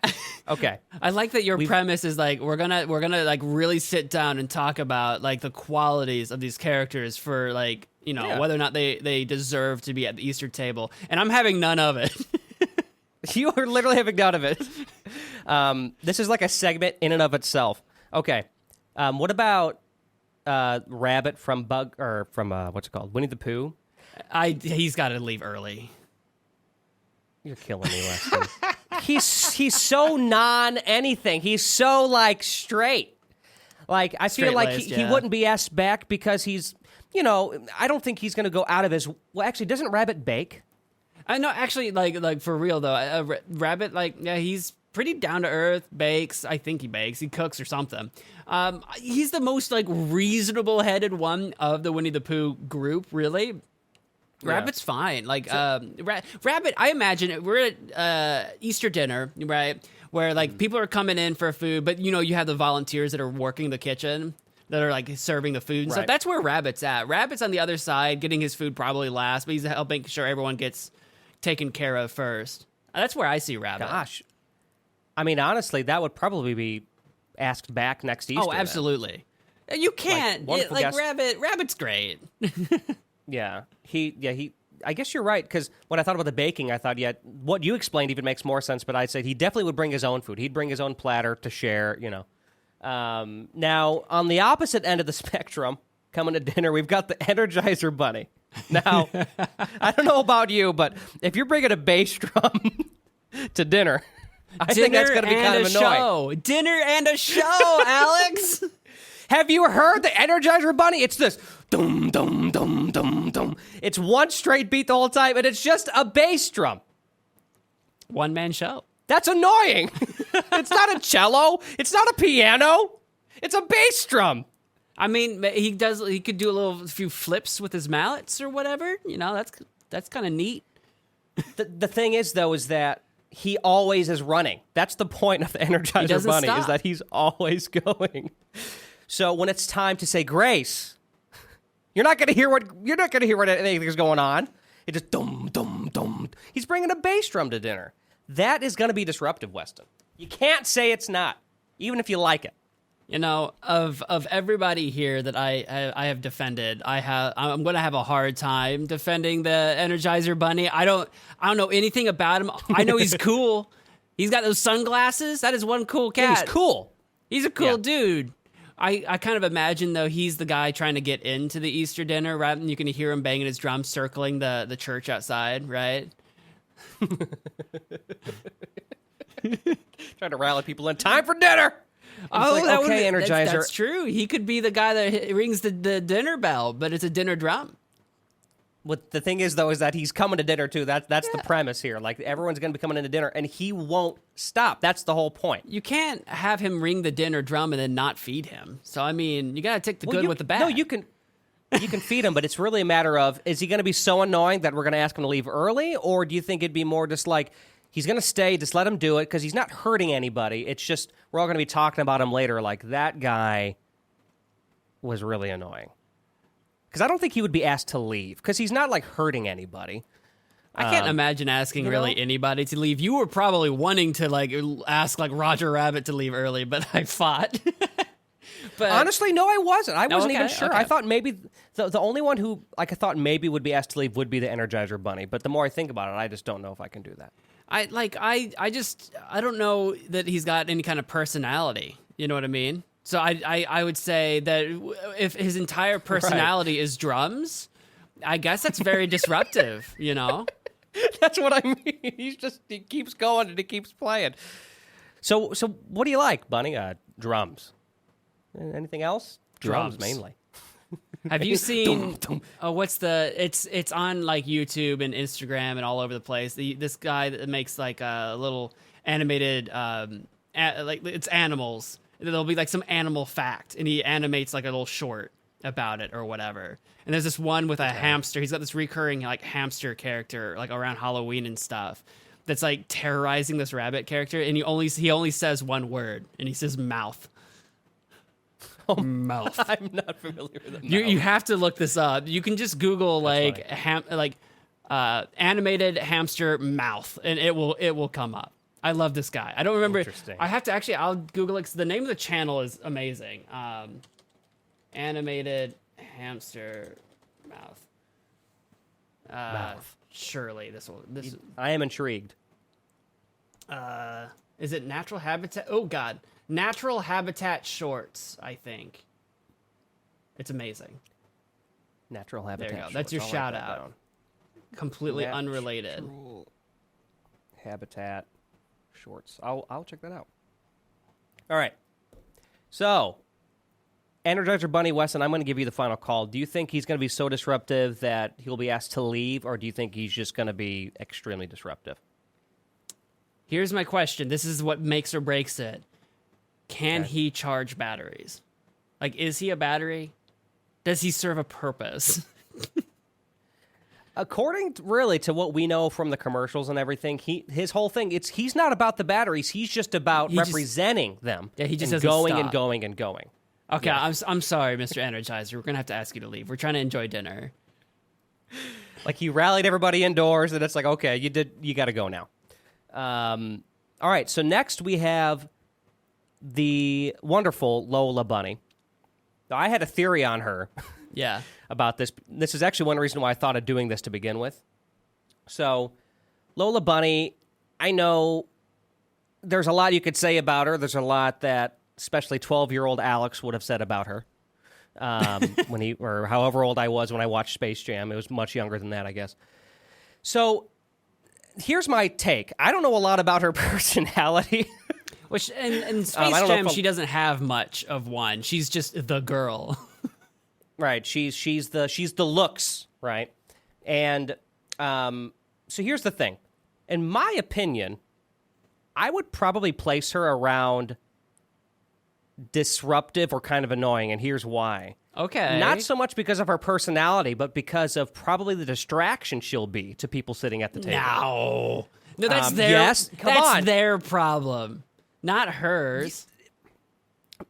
Okay. I like that your premise is like we're gonna like really sit down and talk about like the qualities of these characters for like whether or not they deserve to be at the Easter table, and I'm having none of it. You are literally having none of it. This is like a segment in and of itself. Okay. What about Rabbit from what's it called? Winnie the Pooh? He's got to leave early. You're killing me, Weston. He's so non-anything. He's so like straight. Like I feel like he wouldn't be asked back because he's, I don't think he's going to go out of his. Well, actually, doesn't Rabbit bake? I know, actually, like for real though, Rabbit, he's pretty down to earth. Bakes, I think he bakes. He cooks or something. He's the most like reasonable headed one of the Winnie the Pooh group, really. Yeah. Rabbit's fine. Like Rabbit, I imagine we're at Easter dinner, right, where like people are coming in for food, but you have the volunteers that are working the kitchen, that are like serving the food and stuff. That's where Rabbit's at. Rabbit's on the other side, getting his food probably last, but he's helping sure everyone gets taken care of first. That's where I see Rabbit. Gosh. I mean, honestly, that would probably be asked back next Easter. Oh, absolutely. Then. You can't. Rabbit's great. Yeah. I guess you're right, because when I thought about the baking, I thought, what you explained even makes more sense, but I'd say he definitely would bring his own food. He'd bring his own platter to share, Now, on the opposite end of the spectrum, coming to dinner, we've got the Energizer Bunny. Now, I don't know about you, but if you're bringing a bass drum to dinner, I think that's going to be kind of annoying. Dinner and a show, Alex. Have you heard the Energizer Bunny? It's this dum dum dum dum dum. It's one straight beat the whole time, and it's just a bass drum. One man show. That's annoying. It's not a cello. It's not a piano. It's a bass drum. I mean, he could do a few flips with his mallets or whatever. That's kind of neat. The thing is, though, is that he always is running. That's the point of the Energizer Bunny, is that he's always going. So when it's time to say grace, You're not gonna hear what anything's going on. It just dum dum dum. He's bringing a bass drum to dinner. That is gonna be disruptive, Weston. You can't say it's not, even if you like it. You know, of everybody here that I have defended, I'm gonna have a hard time defending the Energizer Bunny. I don't know anything about him. I know he's cool. He's got those sunglasses. That is one cool cat. Yeah, he's cool. He's a cool dude. I kind of imagine, though, he's the guy trying to get into the Easter dinner, right? And you can hear him banging his drum, circling the church outside, right? Trying to rally people in time for dinner. Energizer. That's true. He could be the guy that rings the dinner bell, but it's a dinner drum. What the thing is, though, is that he's coming to dinner, too. That's the premise here. Like, everyone's going to be coming into dinner, and he won't stop. That's the whole point. You can't have him ring the dinner drum and then not feed him. So, I mean, you got to take the good with the bad. No, you can feed him, but it's really a matter of, is he going to be so annoying that we're going to ask him to leave early, or do you think it'd be more just like, he's going to stay, just let him do it, because he's not hurting anybody. It's just, we're all going to be talking about him later, like, that guy was really annoying. Because I don't think he would be asked to leave, because he's not, like, hurting anybody. I can't imagine asking really anybody to leave. You were probably wanting to, like, ask, like, Roger Rabbit to leave early, but I fought. But honestly, no, I wasn't. I wasn't even sure. Okay. I thought maybe the only one who, like, I thought maybe would be asked to leave would be the Energizer Bunny. But the more I think about it, I just don't know if I can do that. I don't know that he's got any kind of personality. You know what I mean? So I would say that if his entire personality is drums, I guess that's very disruptive, you know? That's what I mean. He keeps going and he keeps playing. So what do you like, Bunny? Drums. Anything else? Drums mainly. Have you seen it's on like YouTube and Instagram and all over the place. This guy that makes like a little animated like it's animals. There'll be like some animal fact, and he animates like a little short about it or whatever. And there's this one with a hamster. He's got this recurring like hamster character like around Halloween and stuff that's like terrorizing this rabbit character, and he only says one word, and he says mouth. Oh, mouth. I'm not familiar with it. You have to look this up. You can just Google like animated hamster mouth, and it will come up. I love this guy. I don't remember. Interesting. I'll Google it 'cause the name of the channel is amazing. Animated hamster mouth. Surely this. I am intrigued. Is it Natural Habitat? Oh God, Natural Habitat Shorts. I think. It's amazing. Natural Habitat. There you go. Shorts. That's your I'll write shout that out. down. Completely unrelated. Habitat Shorts. I'll check that out. All right. So, Energizer Bunny, Weston, I'm going to give you the final call. Do you think he's going to be so disruptive that he'll be asked to leave, or do you think he's just going to be extremely disruptive? Here's my question. This is what makes or breaks it. Can he charge batteries? Like, is he a battery? Does he serve a purpose? According to what we know from the commercials and everything, his whole thing, he's not about the batteries. He's just about representing them. Yeah, he just and doesn't going stop. and going and going. Okay, yeah. I'm sorry, Mr. Energizer. We're going to have to ask you to leave. We're trying to enjoy dinner. Like, he rallied everybody indoors, and it's like, okay, you got to go now. All right, so next we have the wonderful Lola Bunny. Now, I had a theory on her. Yeah. About this. This is actually one reason why I thought of doing this to begin with. So, Lola Bunny, I know there's a lot you could say about her. There's a lot that especially 12-year-old Alex would have said about her. Or however old I was when I watched Space Jam. It was much younger than that, I guess. So, here's my take. I don't know a lot about her personality. Which in Space Jam, she doesn't have much of one. She's just the girl. Right, she's the looks, right? And so here's the thing. In my opinion, I would probably place her around disruptive or kind of annoying, and here's why. Okay. Not so much because of her personality, but because of probably the distraction she'll be to people sitting at the table. No, that's their problem, not hers.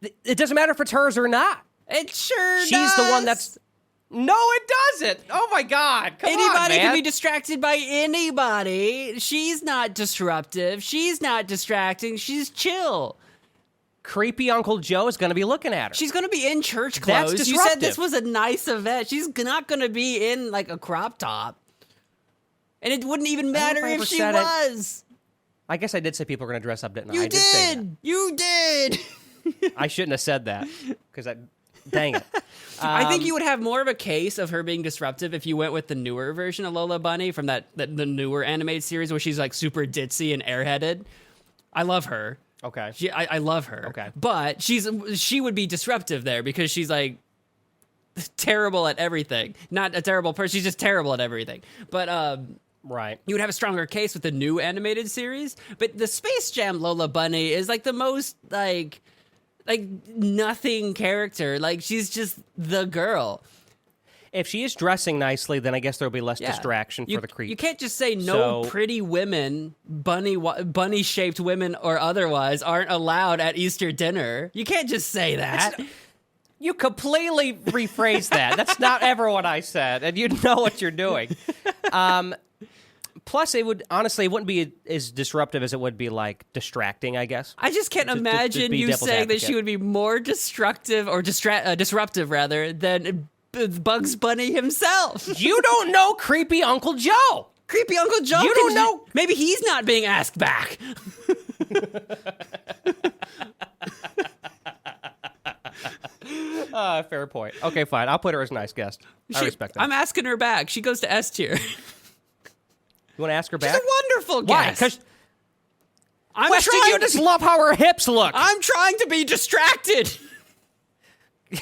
It doesn't matter if it's hers or not. It sure does. She's the one that's... No, it doesn't. Oh my God. Come on, Anybody man. can be distracted by anybody. She's not disruptive. She's not distracting. She's chill. Creepy Uncle Joe is going to be looking at her. She's going to be in church That's clothes. You disruptive. said this was a nice event. She's not going to be in like a crop top. And it wouldn't even matter if she was. I guess I did say people are going to dress up, didn't I? You I did say that. You did. I shouldn't have said that because dang it. I think you would have more of a case of her being disruptive if you went with the newer version of Lola Bunny from the newer animated series where she's like super ditzy and airheaded. I love her. Okay. I love her. Okay. But she would be disruptive there because she's like terrible at everything. Not a terrible person. She's just terrible at everything. But right. you would have a stronger case with the new animated series. But the Space Jam Lola Bunny is like the most like nothing character. Like she's just the girl. If she is dressing nicely, then I guess there'll be less distraction for the creep. You can't just say no pretty women, bunny-shaped women or otherwise, aren't allowed at Easter dinner. You can't just say that. You completely rephrased that. That's not ever what I said, and you know what you're doing. Plus, it wouldn't be as disruptive as it would be like distracting, I guess. I just can't imagine you saying that she would be more destructive or disruptive rather than Bugs Bunny himself. You don't know creepy Uncle Joe. Creepy Uncle Joe? You don't know. Maybe he's not being asked back. Fair point. Okay, fine. I'll put her as a nice guest. I respect that. I'm asking her back. She goes to S tier. You want to ask her back? She's a wonderful Why? guest. Because Weston, you just love how her hips look. I'm trying to be distracted.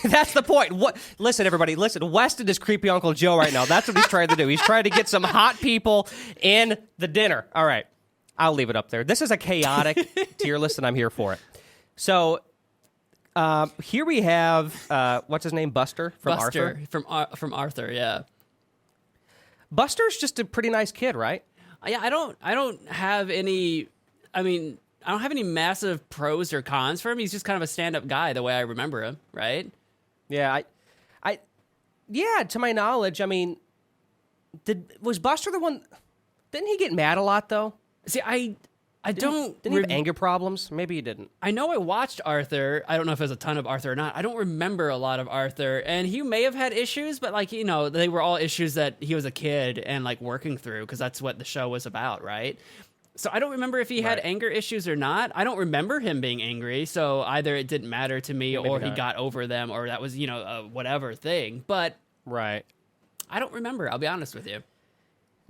That's the point. Listen, everybody. Listen, Weston is creepy Uncle Joe right now. That's what he's trying to do. He's trying to get some hot people in the dinner. All right. I'll leave it up there. This is a chaotic tier list, and I'm here for it. So here we have, what's his name? Buster from Arthur? From Arthur, yeah. Buster's just a pretty nice kid, right? Yeah, I don't have any, I don't have any massive pros or cons for him. He's just kind of a stand-up guy the way I remember him, right? Yeah, yeah, to my knowledge, was Buster the one, didn't he get mad a lot, though? See, I don't... Didn't he have anger problems? Maybe he didn't. I know I watched Arthur. I don't know if there's a ton of Arthur or not. I don't remember a lot of Arthur, and he may have had issues, but, like, you know, they were all issues that he was a kid and, like, working through, because that's what the show was about, right? So I don't remember if he had anger issues or not. I don't remember him being angry, so either it didn't matter to me or he got over them or that was, you know, a whatever thing. But right, I don't remember, I'll be honest with you.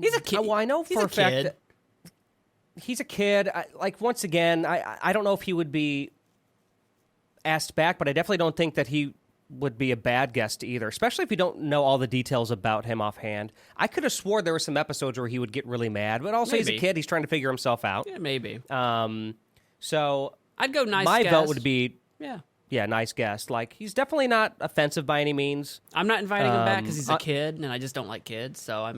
He's a kid. Well, I know for a fact that he's a kid. Once again, I don't know if he would be asked back, but I definitely don't think that he would be a bad guest either, especially if you don't know all the details about him offhand. I could have swore there were some episodes where he would get really mad, but also he's a kid. He's trying to figure himself out. Yeah, maybe. So I'd go nice my guest. vote would be, nice guest. Like, he's definitely not offensive by any means. I'm not inviting him back because he's a kid, and I just don't like kids, so,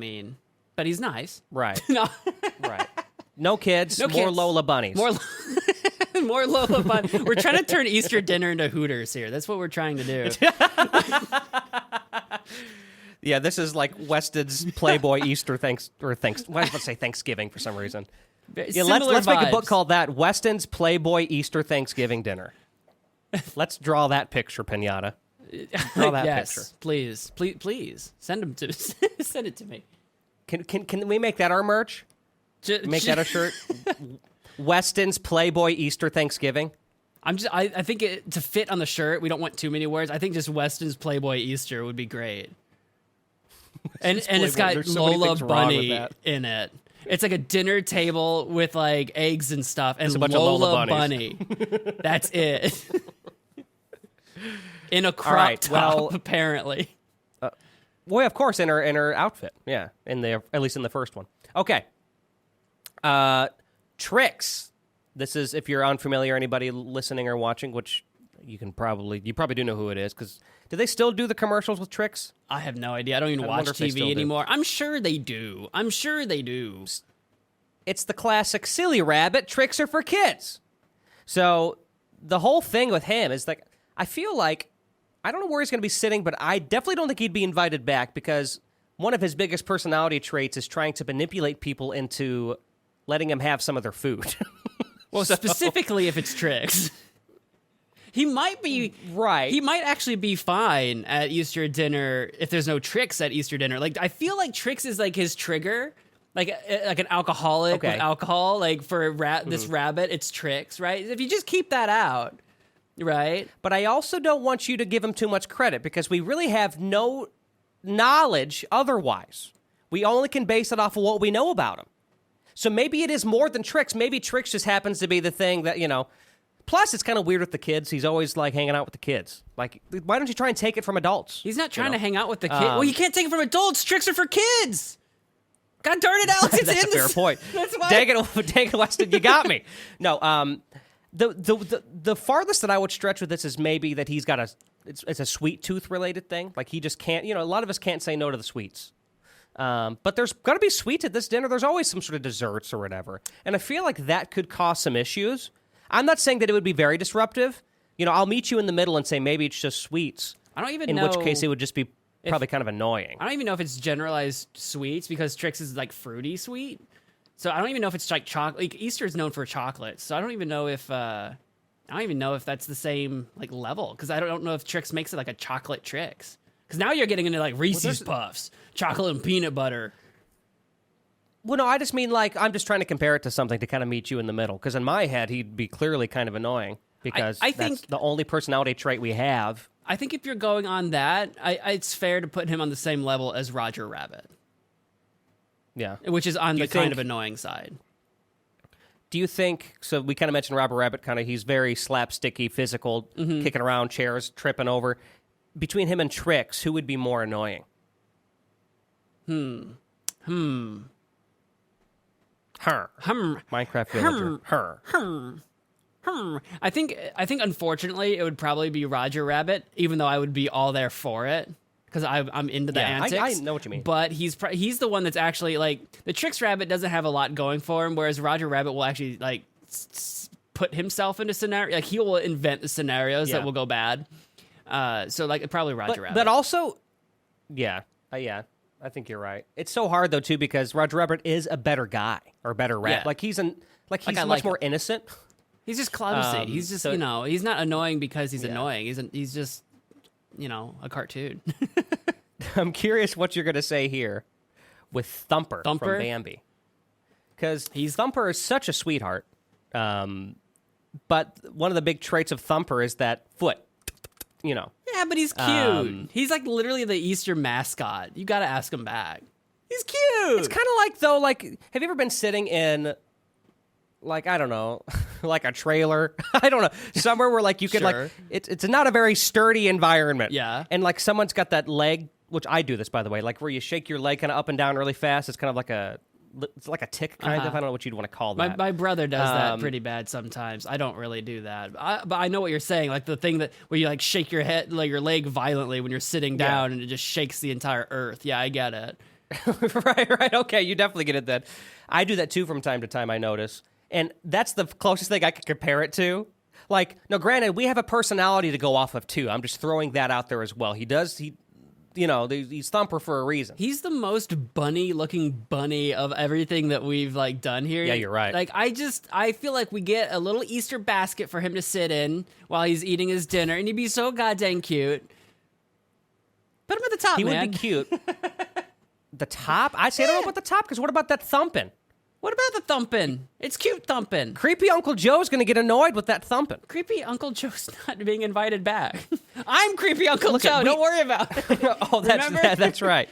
but he's nice. Right. No. Right. No kids, No more kids. Lola bunnies. More Lola Bunny. We're trying to turn Easter dinner into Hooters here. That's what we're trying to do. Yeah, this is like Weston's Playboy Easter Why did I say Thanksgiving for some reason? Yeah, let's make a book called that, Weston's Playboy Easter Thanksgiving Dinner. Let's draw that picture, Pinata. Draw that picture. Please send them to send it to me. Can we make that our merch? Make that a shirt? Weston's Playboy Easter Thanksgiving. I think to fit on the shirt, we don't want too many words. I think just Weston's Playboy Easter would be great. And it's got Lola Bunny in it. It's like a dinner table with like eggs and stuff and a bunch Lola of Lola Bunny. That's it. In a crop top, apparently. Well, of course, in her outfit. Yeah, at least in the first one. Okay. Tricks. This is, if you're unfamiliar, anybody listening or watching, which you probably do know who it is, because do they still do the commercials with Tricks? I have no idea. I don't even watch TV anymore. I'm sure they do. It's the classic silly rabbit. Tricks are for kids. So the whole thing with him is like, I feel like I don't know where he's going to be sitting, but I definitely don't think he'd be invited back because one of his biggest personality traits is trying to manipulate people into letting him have some of their food. Well, specifically if it's Trix. He might be right. He might actually be fine at Easter dinner if there's no Trix at Easter dinner. Like, I feel like Trix is like his trigger, like an alcoholic with alcohol. Like for this rabbit, it's Trix, right? If you just keep that out, right? But I also don't want you to give him too much credit because we really have no knowledge otherwise. We only can base it off of what we know about him. So maybe it is more than Trix. Maybe Trix just happens to be the thing that, Plus, it's kind of weird with the kids. He's always, like, hanging out with the kids. Like, why don't you try and take it from adults? He's not trying to hang out with the kids. Well, you can't take it from adults. Tricks are for kids. God darn it, Alex, it's That's in a fair point. That's why. Dang it, Weston, you got me. No, the farthest that I would stretch with this is maybe that he's got it's a sweet tooth related thing. Like, he just can't, a lot of us can't say no to the sweets. But there's got to be sweets at this dinner. There's always some sort of desserts or whatever. And I feel like that could cause some issues. I'm not saying that it would be very disruptive. I'll meet you in the middle and say maybe it's just sweets. I don't even know. In which case it would just be probably kind of annoying. I don't even know if it's generalized sweets because Trix is like fruity sweet. So I don't even know if it's like chocolate. Like Easter is known for chocolate. So I don't even know if that's the same like level because I don't know if Trix makes it like a chocolate Trix. Because now you're getting into like Reese's Puffs, chocolate and peanut butter. Well, no, I just mean like I'm just trying to compare it to something to kind of meet you in the middle. Because in my head, he'd be clearly kind of annoying because I think that's the only personality trait we have. I think if you're going on that, it's fair to put him on the same level as Roger Rabbit. Yeah. Which is on the kind of annoying side. Do you think, so we kind of mentioned Roger Rabbit, he's very slapsticky, physical, kicking around chairs, tripping over. Between him and Trix, who would be more annoying? Her. Minecraft villager. Her. I think unfortunately it would probably be Roger Rabbit, even though I would be all there for it because I'm into the antics. I know what you mean. But he's the one that's actually like the Trix Rabbit doesn't have a lot going for him, whereas Roger Rabbit will actually like put himself into scenario. Like he will invent the scenarios that will go bad. So like probably Roger Rabbit. But also, yeah. I think you're right. It's so hard though too because Roger Rabbit is a better guy or a better rat. Yeah. Like he's much more innocent. He's just clumsy. He's just he's not annoying because he's annoying. He's just a cartoon. I'm curious what you're gonna say here with Thumper from Bambi, because Thumper is such a sweetheart. But one of the big traits of Thumper is that foot. Yeah, but he's cute. He's like literally the Easter mascot. You got to ask him back. He's cute. It's kind of like though, like, have you ever been sitting in, like, I don't know, like a trailer? I don't know, somewhere where like you could like it's not a very sturdy environment. Yeah, and like someone's got that leg, which I do this by the way, like where you shake your leg kind of up and down really fast. It's kind of like it's like a tick kind of. I don't know what you'd want to call that. My brother does that pretty bad sometimes. I don't really do that, but I know what you're saying. Like the thing that where you like shake your head, like your leg violently when you're sitting down, and it just shakes the entire earth. Yeah, I get it. right. Okay, you definitely get it. Then I do that too from time to time. I notice, and that's the closest thing I could compare it to. Like, no, granted, we have a personality to go off of too. I'm just throwing that out there as well. He's Thumper for a reason. He's the most bunny-looking bunny of everything that we've like done here. Yeah, you're right. Like I feel like we get a little Easter basket for him to sit in while he's eating his dinner, and he'd be so goddamn cute. Put him at the top, he man. Would be cute. The top? I say I don't know about the top because what about that thumping? What about the thumping? It's cute thumping. Creepy Uncle Joe's going to get annoyed with that thumping. Creepy Uncle Joe's not being invited back. I'm Creepy Uncle Joe. Don't worry about it. Oh, that's right.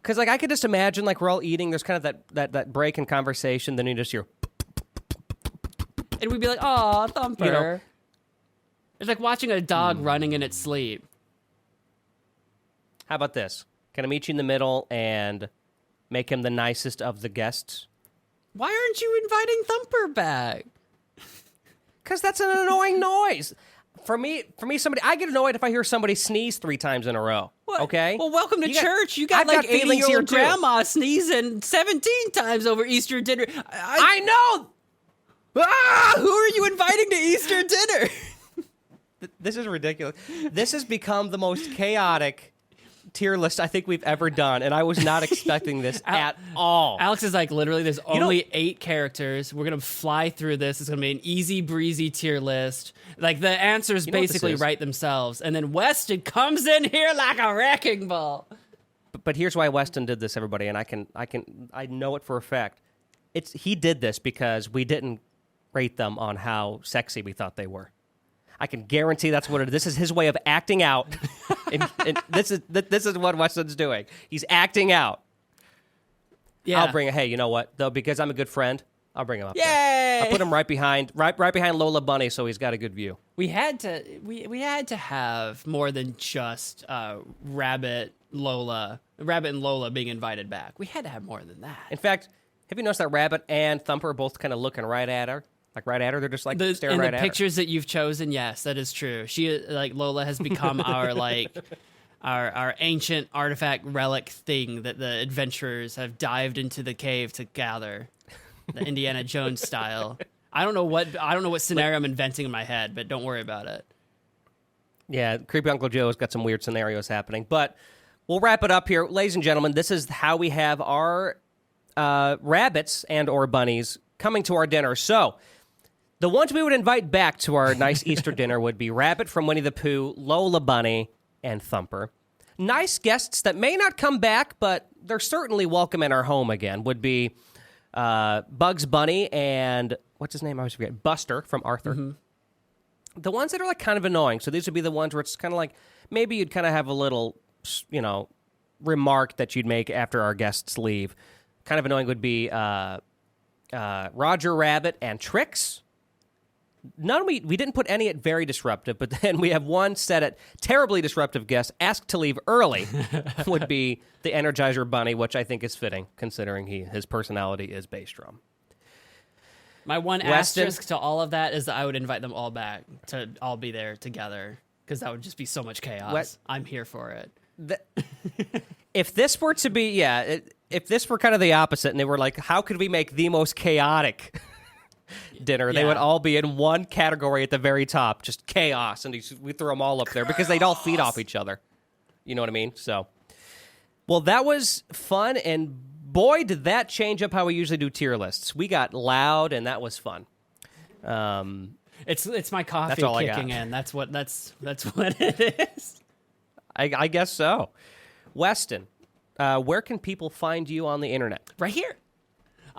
Because like I could just imagine like we're all eating. There's kind of that break in conversation. Then you just hear, and we'd be like, "Oh, Thumper." It's like watching a dog running in its sleep. How about this? Can I meet you in the middle and make him the nicest of the guests? Why aren't you inviting Thumper back? Because that's an annoying noise. For me, I get annoyed if I hear somebody sneeze 3 times in a row. What? Okay? Well, welcome to church. You got like 80-year-old grandma sneezing 17 times over Easter dinner. I know! Who are you inviting to Easter dinner? This is ridiculous. This has become the most chaotic tier list I think we've ever done, and I was not expecting this at all. Alex is like, literally, there's only 8 characters. We're going to fly through this. It's going to be an easy breezy tier list. Like, the answers basically write themselves. And then Weston comes in here like a wrecking ball. But here's why Weston did this, everybody, and I know it for a fact. He did this because we didn't rate them on how sexy we thought they were. I can guarantee that's what it is. This is his way of acting out. and this is what Weston's doing. He's acting out. Yeah. I'll bring it. Hey, you know what? Though, because I'm a good friend, I'll bring him up. Yay! There. I'll put him right behind Lola Bunny, so he's got a good view. We had to have more than just Rabbit and Lola being invited back. We had to have more than that. In fact, have you noticed that Rabbit and Thumper are both kind of looking right at her? Like right at her, they're just like staring right at her. In the pictures that you've chosen, yes, that is true. Lola has become our our ancient artifact relic thing that the adventurers have dived into the cave to gather, the Indiana Jones style. I don't know what scenario I'm inventing in my head, but don't worry about it. Yeah, creepy Uncle Joe's got some weird scenarios happening, but we'll wrap it up here, ladies and gentlemen. This is how we have our rabbits and or bunnies coming to our dinner. So. The ones we would invite back to our nice Easter dinner would be Rabbit from Winnie the Pooh, Lola Bunny, and Thumper. Nice guests that may not come back, but they're certainly welcome in our home again, would be Bugs Bunny and, what's his name? I always forget. Buster from Arthur. Mm-hmm. The ones that are like kind of annoying. So these would be the ones where it's kind of like, maybe you'd kind of have a little, remark that you'd make after our guests leave. Kind of annoying would be Roger Rabbit and Trix. We didn't put any at very disruptive, but then we have one set at terribly disruptive guest asked to leave early would be the Energizer Bunny, which I think is fitting considering his personality is bass drum. My one asterisk to all of that is that I would invite them all back to all be there together because that would just be so much chaos. I'm here for it. If this were to be, if this were kind of the opposite and they were like, how could we make the most chaotic dinner, they would all be in one category at the very top, just chaos, and we throw them all up there because they'd all feed off each other. You know what I mean? So, well, that was fun, and boy, did that change up how we usually do tier lists. We got loud, and that was fun. It's my coffee kicking in. That's what it is. I guess so. Weston, where can people find you on the internet? Right here.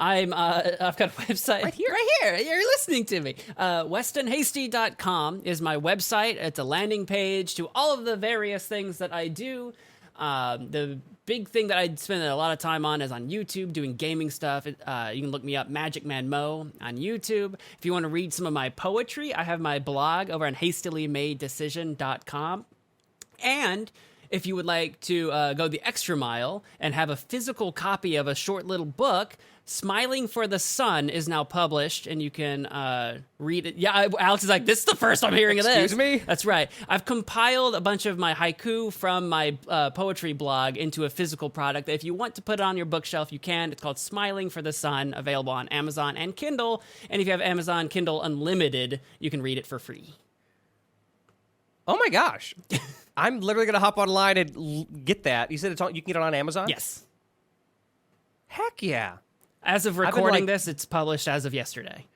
I've got a website right here. You're listening to me. WestonHasty.com is my website. It's a landing page to all of the various things that I do. The big thing that I spend a lot of time on is on YouTube doing gaming stuff. You can look me up, Magic Man Mo, on YouTube. If you want to read some of my poetry, I have my blog over on hastilymadedecision.com. And if you would like to go the extra mile and have a physical copy of a short little book, Smiling for the Sun is now published, and you can read it. Yeah, Alex is like, this is the first I'm hearing of this. Excuse me? That's right. I've compiled a bunch of my haiku from my poetry blog into a physical product. If you want to put it on your bookshelf, you can. It's called Smiling for the Sun, available on Amazon and Kindle. And if you have Amazon Kindle Unlimited, you can read it for free. Oh my gosh. I'm literally going to hop online and get that. You said you can get it on Amazon? Yes. Heck yeah. As of recording this, it's published as of yesterday.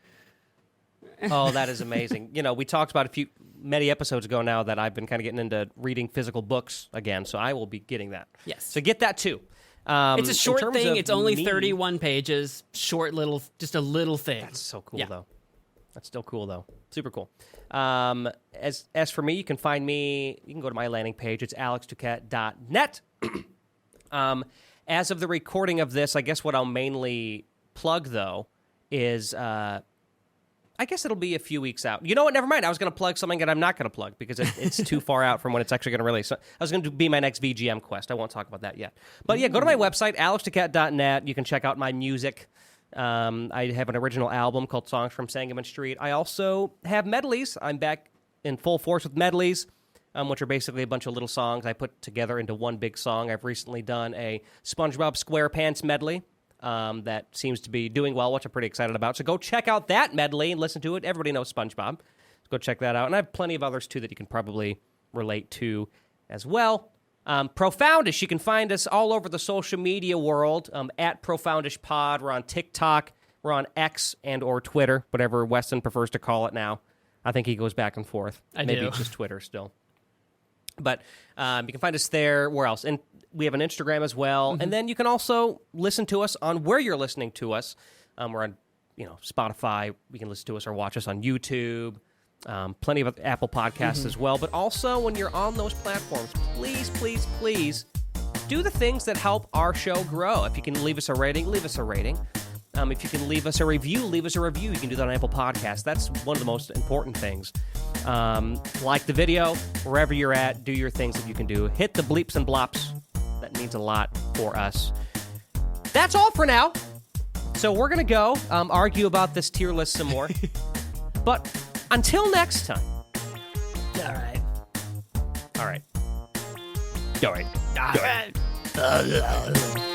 Oh, that is amazing. We talked about many episodes ago now that I've been kind of getting into reading physical books again, so I will be getting that. Yes. So get that too. It's a short thing. It's only 31 pages. Short little, just a little thing. That's so cool, though. That's still cool, though. Super cool. As for me, you can find me, you can go to my landing page. It's alexduquette.net. As of the recording of this, I guess what I'll mainly plug, though, is I guess it'll be a few weeks out. You know what? Never mind. I was going to plug something that I'm not going to plug because it's too far out from when it's actually going to release. So I was going to be my next VGM quest. I won't talk about that yet. But yeah, go to my website, alexduquette.net. You can check out my music. I have an original album called Songs from Sangamon Street. I also have medleys. I'm back in full force with medleys, which are basically a bunch of little songs I put together into one big song. I've recently done a SpongeBob SquarePants medley that seems to be doing well, which I'm pretty excited about. So go check out that medley and listen to it. Everybody knows SpongeBob. It's Go check that out. And I have plenty of others, too, that you can probably relate to as well. Profoundish, you can find us all over the social media world at Profoundish Pod. We're on TikTok. We're on X and or Twitter, whatever Weston prefers to call it now. I think he goes back and forth. Maybe it's just Twitter still. But you can find us there. Where else? And we have an Instagram as well. And then you can also listen to us on where you're listening to us. We're on Spotify. You can listen to us or watch us on YouTube. Plenty of Apple Podcasts as well. But also, when you're on those platforms, please, please, please do the things that help our show grow. If you can leave us a rating, leave us a rating. If you can leave us a review, leave us a review. You can do that on Apple Podcasts. That's one of the most important things. Like the video, wherever you're at, do your things that you can do. Hit the bleeps and blops. That means a lot for us. That's all for now. So we're going to go argue about this tier list some more. But until next time. All right. All right. All right. All right.